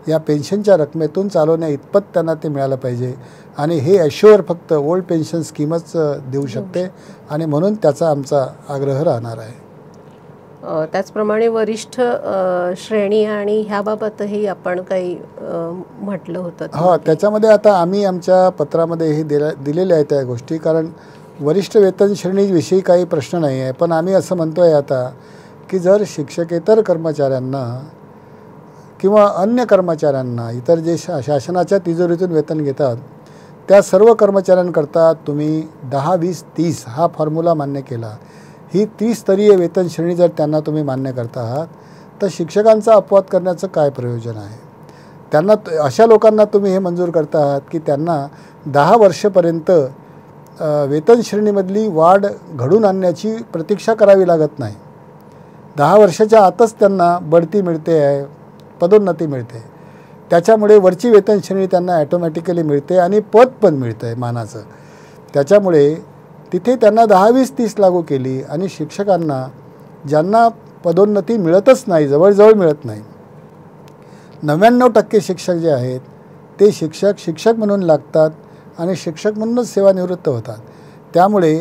या पेन्शनच्या रकमेतून चालवण्या इतपत त्यांना ते मिळालं पाहिजे आणि हे ॲश्युअर फक्त ओल्ड पेन्शन स्कीमच देऊ शकते आणि म्हणून त्याचा आमचा आग्रह राहणार आहे. त्याचप्रमाणे वरिष्ठ श्रेणी आणि ह्याबाबतही आपण काही म्हटलं होतं. हां, त्याच्यामध्ये आता आम्ही आमच्या पत्रामध्ये हे दिलेल्या आहेत त्या गोष्टी, कारण वरिष्ठ वेतन श्रेणीविषयी काही प्रश्न नाही आहे, पण आम्ही असं म्हणतो आहे आता की जर शिक्षकेतर कर्मचाऱ्यांना किंवा अन्य कर्मचाऱ्यांना इतर जे शासनाच्या तिजोरीतून वेतन घेतात त्या सर्व कर्मचाऱ्यांकरता तुम्ही 10-20-30 हा फॉर्म्युला मान्य केला, ही 30-स्तरीय वेतन श्रेणी जर त्यांना तुम्ही मान्य करता आहात तर शिक्षकांचा अपवाद करण्याचं काय प्रयोजन आहे. त्यांना अशा लोकांना तुम्ही हे मंजूर करता आहात की त्यांना 10 वर्षापर्यंत वेतन श्रेणीमधली वाढ घडून आणण्याची प्रतीक्षा करावी लागत नाही. 10 वर्षाच्या आतच त्यांना बढती मिळते आहे, पदोन्नती मिळते, त्याच्यामुळे वरची वेतन श्रेणी त्यांना ॲटोमॅटिकली मिळते आणि पद पण मिळतं आहे मानाचं. त्याच्यामुळे तिथे त्यांना 10-20-30 लागू केली आणि शिक्षकांना ज्यांना पदोन्नती मिळतच नाही, जवळजवळ मिळत नाही, 99% शिक्षक जे आहेत ते शिक्षक म्हणून लागतात आणि शिक्षक म्हणूनच सेवानिवृत्त होतात. त्यामुळे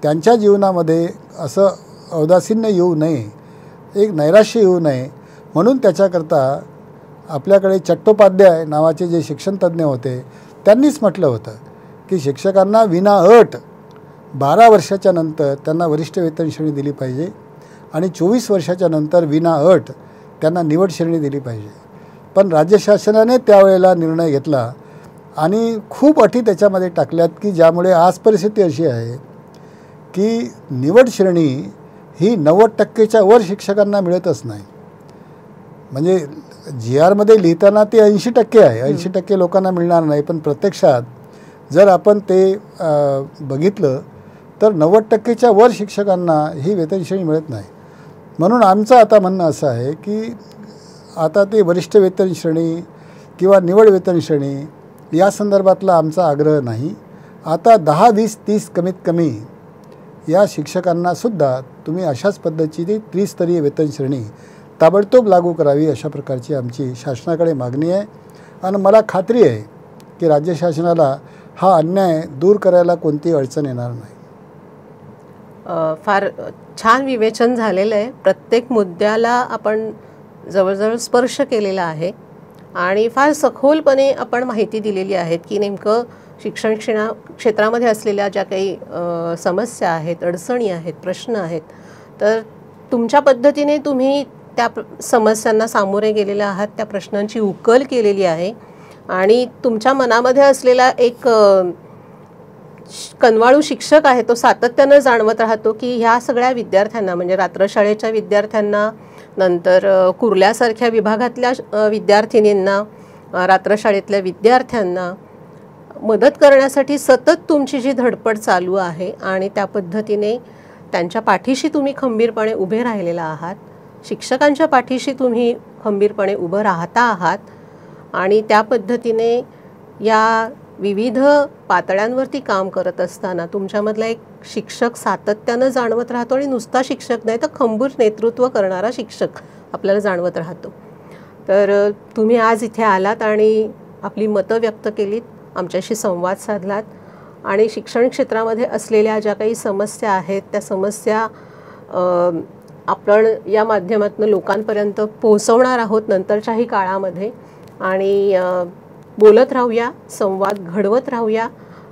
त्यांच्या जीवनामध्ये असं औदासीन्य येऊ नये, एक नैराश्य येऊ नये म्हणून त्याच्याकरता आपल्याकडे चट्टोपाध्याय नावाचे जे शिक्षणतज्ज्ञ होते त्यांनीच म्हटलं होतं की शिक्षकांना विनाअट 12 वर्षाच्या नंतर त्यांना वरिष्ठ वेतन श्रेणी दिली पाहिजे आणि 24 वर्षाच्या नंतर विनाअट त्यांना निवड श्रेणी दिली पाहिजे. पण राज्य शासनाने त्यावेळेला निर्णय घेतला आणि खूप अटी त्याच्यामध्ये टाकल्यात की ज्यामुळे आज परिस्थिती अशी आहे की निवड श्रेणी ही 90%च्या वर शिक्षकांना मिळतच नाही. म्हणजे GRमध्ये लिहिताना ते 80% आहे, 80% लोकांना मिळणार नाही, पण प्रत्यक्षात जर आपण ते बघितलं तर 90%च्या वर शिक्षकांना ही वेतन श्रेणी मिळत नाही. म्हणून आमचं आता म्हणणं असं आहे की आता ते वरिष्ठ वेतन श्रेणी किंवा निवड वेतन श्रेणी या संदर्भातला आमचा आग्रह नाही. आता 10-20-30 कमीत कमी या शिक्षकांनासुद्धा तुम्ही अशाच पद्धतीची त्रिस्तरीय वेतन श्रेणी ताबडतोब लागू करावी अशा प्रकारची आमची शासनाकडे मागणी आहे आणि मला खात्री आहे की राज्य शासनाला हा अन्याय दूर करायला कोणतीही अडचण येणार नाही. फार छान विवेचन झालेलं आहे. प्रत्येक मुद्द्याला आपण जवळजवळ स्पर्श केलेला आहे आणि फार सखोलपणे आपण माहिती दिलेली आहेत की नेमकं शिक्षण क्षेत्रामध्ये असलेल्या ज्या काही समस्या आहेत, अडचणी आहेत, प्रश्न आहेत, तर तुमच्या पद्धतीने तुम्ही त्या समस्यांना सामोरे गेलेले आहात, त्या प्रश्नांची उकल केलेली आहे आणि तुमच्या मनामध्ये असलेला एक कनवाळू शिक्षक आहे तो सातत्यानं जाणवत राहतो की ह्या सगळ्या विद्यार्थ्यांना म्हणजे रात्रशाळेच्या विद्यार्थ्यांना, नंतर कुर्ल्यासारख्या विभागातल्या विद्यार्थिनींना, रात्रशाळेतल्या विद्यार्थ्यांना मदत करण्यासाठी सतत तुमची जी धडपड चालू आहे आणि त्या पद्धतीने त्यांच्या पाठीशी तुम्ही खंबीरपणे उभे राहिलेला आहात. शिक्षकांच्या पाठीशी तुम्ही खंबीरपणे उभं राहता आहात आणि त्या पद्धतीने या विविध पातळ्यांवरती काम करत असताना तुमच्यामधला एक शिक्षक सातत्यानं जाणवत राहतो आणि नुसता शिक्षक नाही तर खंबीर नेतृत्व करणारा शिक्षक आपल्याला जाणवत राहतो. तर तुम्ही आज इथे आलात आणि आपली मतं व्यक्त केलीत, आमच्याशी संवाद साधलात आणि शिक्षण क्षेत्रामध्ये असलेल्या ज्या काही समस्या आहेत त्या समस्या आपण या माध्यमातून लोकांपर्यंत पोहोचवणार आहोत नंतरच्याही काळामध्ये आणि बोलत राहूया, संवाद घडवत राहूया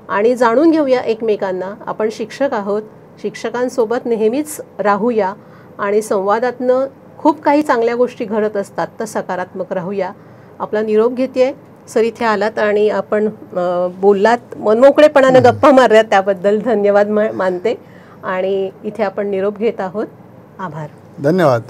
आणि जाणून घेऊया एकमेकांना. आपण शिक्षक आहोत, शिक्षकांसोबत नेहमीच राहूया आणि संवादातनं खूप काही चांगल्या गोष्टी घडत असतात, तर सकारात्मक राहूया. आपला निरोप घेते. सर इथे आलात आणि आपण बोललात, मनमोकळेपणानं गप्पा मारल्यात, त्याबद्दल धन्यवाद मानते आणि इथे आपण निरोप घेत आहोत. आभार. धन्यवाद.